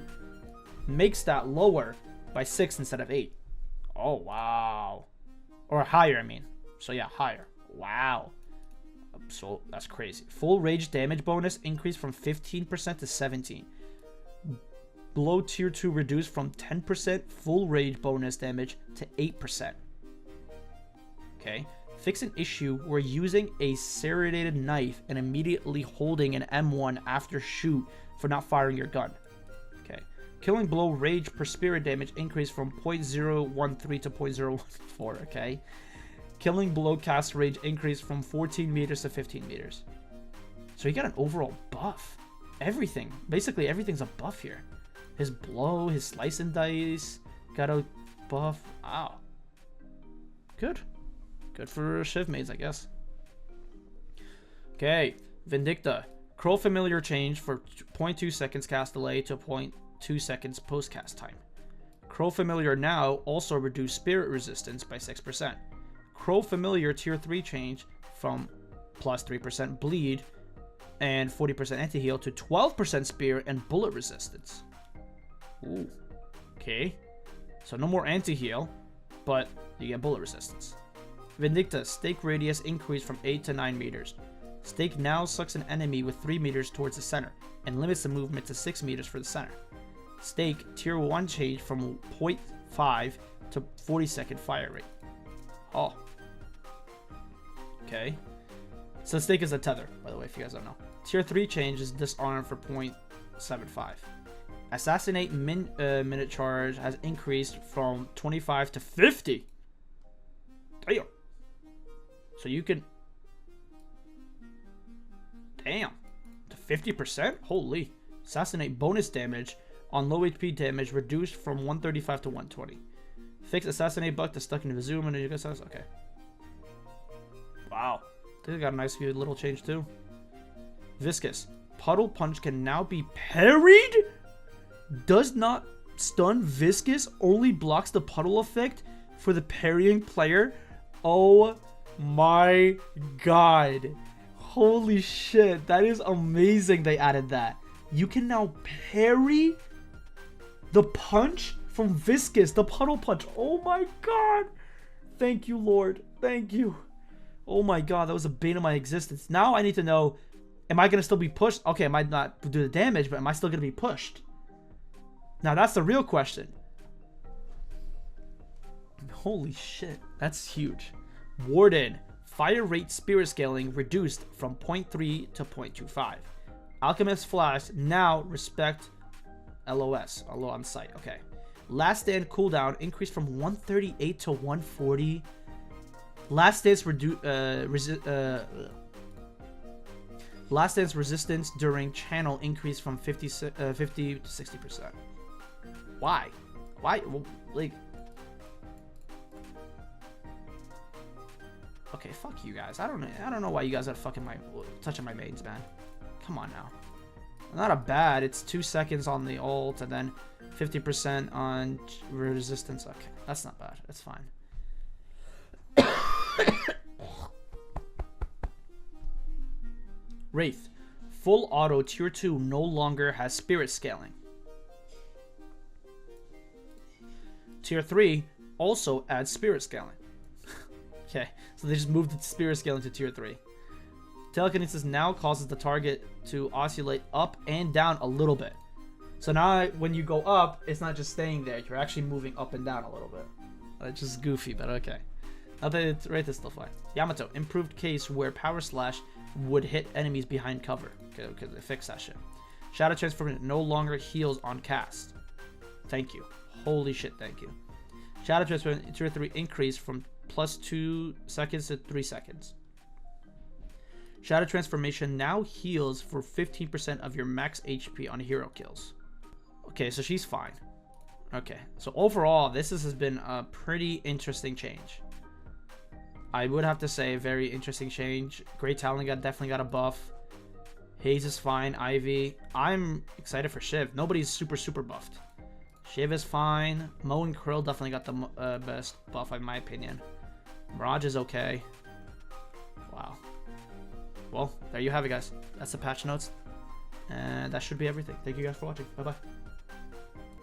makes that lower by 6 instead of 8. Oh, wow. Or higher, I mean. So yeah, higher. Wow. So that's crazy. Full rage damage bonus increased from 15% to 17%. Below tier 2 reduced from 10% full rage bonus damage to 8%. Okay. Fix an issue where using a serrated knife and immediately holding an M1 after shoot for not firing your gun. Okay. Killing blow rage per spirit damage increase from 0.013 to 0.014. Okay. Killing blow cast rage increase from 14 meters to 15 meters. So you got an overall buff. Everything. Basically everything's a buff here. His blow, his slice and dice got a buff. Wow. Good. Good for Shiv mates, I guess. Okay. Vindicta. Crow familiar change for 0.2 seconds cast delay to 0.2 seconds post cast time. Crow familiar now also reduce spirit resistance by 6%. Crow familiar tier 3 change from plus 3% bleed and 40% anti-heal to 12% spirit and bullet resistance. Ooh. Okay. So no more anti-heal, but you get bullet resistance. Vindicta, stake radius increased from 8 to 9 meters. Stake now sucks an enemy with 3 meters towards the center and limits the movement to 6 meters for the center. Stake tier 1 change from 0.5 to 40-second fire rate. Oh. Okay. So stake is a tether, by the way, if you guys don't know. Tier 3 change is disarm for 0.75. Assassinate minute charge has increased from 25 to 50. Damn. So you can... Damn. To 50%? Holy. Assassinate bonus damage on low HP damage reduced from 135 to 120. Fix assassinate bug to stuck in the zoom and you guys... Okay. Wow. They got a nice little change too. Viscous. Puddle punch can now be parried? Does not stun Viscous, only blocks the puddle effect for the parrying player. Oh my god. Holy shit. That is amazing they added that. You can now parry the punch from Viscous, the puddle punch. Oh my god. Thank you, Lord. Thank you. Oh my god, that was a bane of my existence. Now I need to know, am I going to still be pushed? Okay, I might not do the damage, but am I still going to be pushed? Now that's the real question. Holy shit, that's huge. Warden, fire rate spirit scaling reduced from 0.3 to 0.25. Alchemist Flash, now respect LOS, on site. Okay. Last Stand cooldown increased from 138 to 140. Last Stand's Last Stand's resistance during channel increased from 50 to 60%. Why? Why? Well, like... Okay, fuck you guys. I don't know why you guys are fucking touching my mains, man. Come on now. Not a bad. It's 2 seconds on the ult and then 50% on resistance. Okay, that's not bad. That's fine. Wraith. Full auto tier 2 no longer has spirit scaling. Tier 3 also adds spirit scaling. Okay, so they just moved the spirit scaling to tier 3. Telekinesis now causes the target to oscillate up and down a little bit. So now when you go up, it's not just staying there. You're actually moving up and down a little bit. It's just goofy, but okay. I think Wraith is still fine. Yamato. Improved case where Power Slash would hit enemies behind cover. Okay, because they fixed that shit. Shadow Transformation no longer heals on cast. Thank you. Holy shit, thank you. Shadow Transformation tier 3 increased from plus 2 seconds to 3 seconds. Shadow Transformation now heals for 15% of your max HP on hero kills. Okay, so she's fine. Okay, so overall, this has been a pretty interesting change. I would have to say a very interesting change. Great Talon definitely got a buff. Haze is fine. Ivy. I'm excited for Shiv. Nobody's super buffed. Shiv is fine. Mo and Krill definitely got the best buff in my opinion. Mirage is okay. Wow. Well, there you have it, guys. That's the patch notes. And that should be everything. Thank you guys for watching. Bye-bye.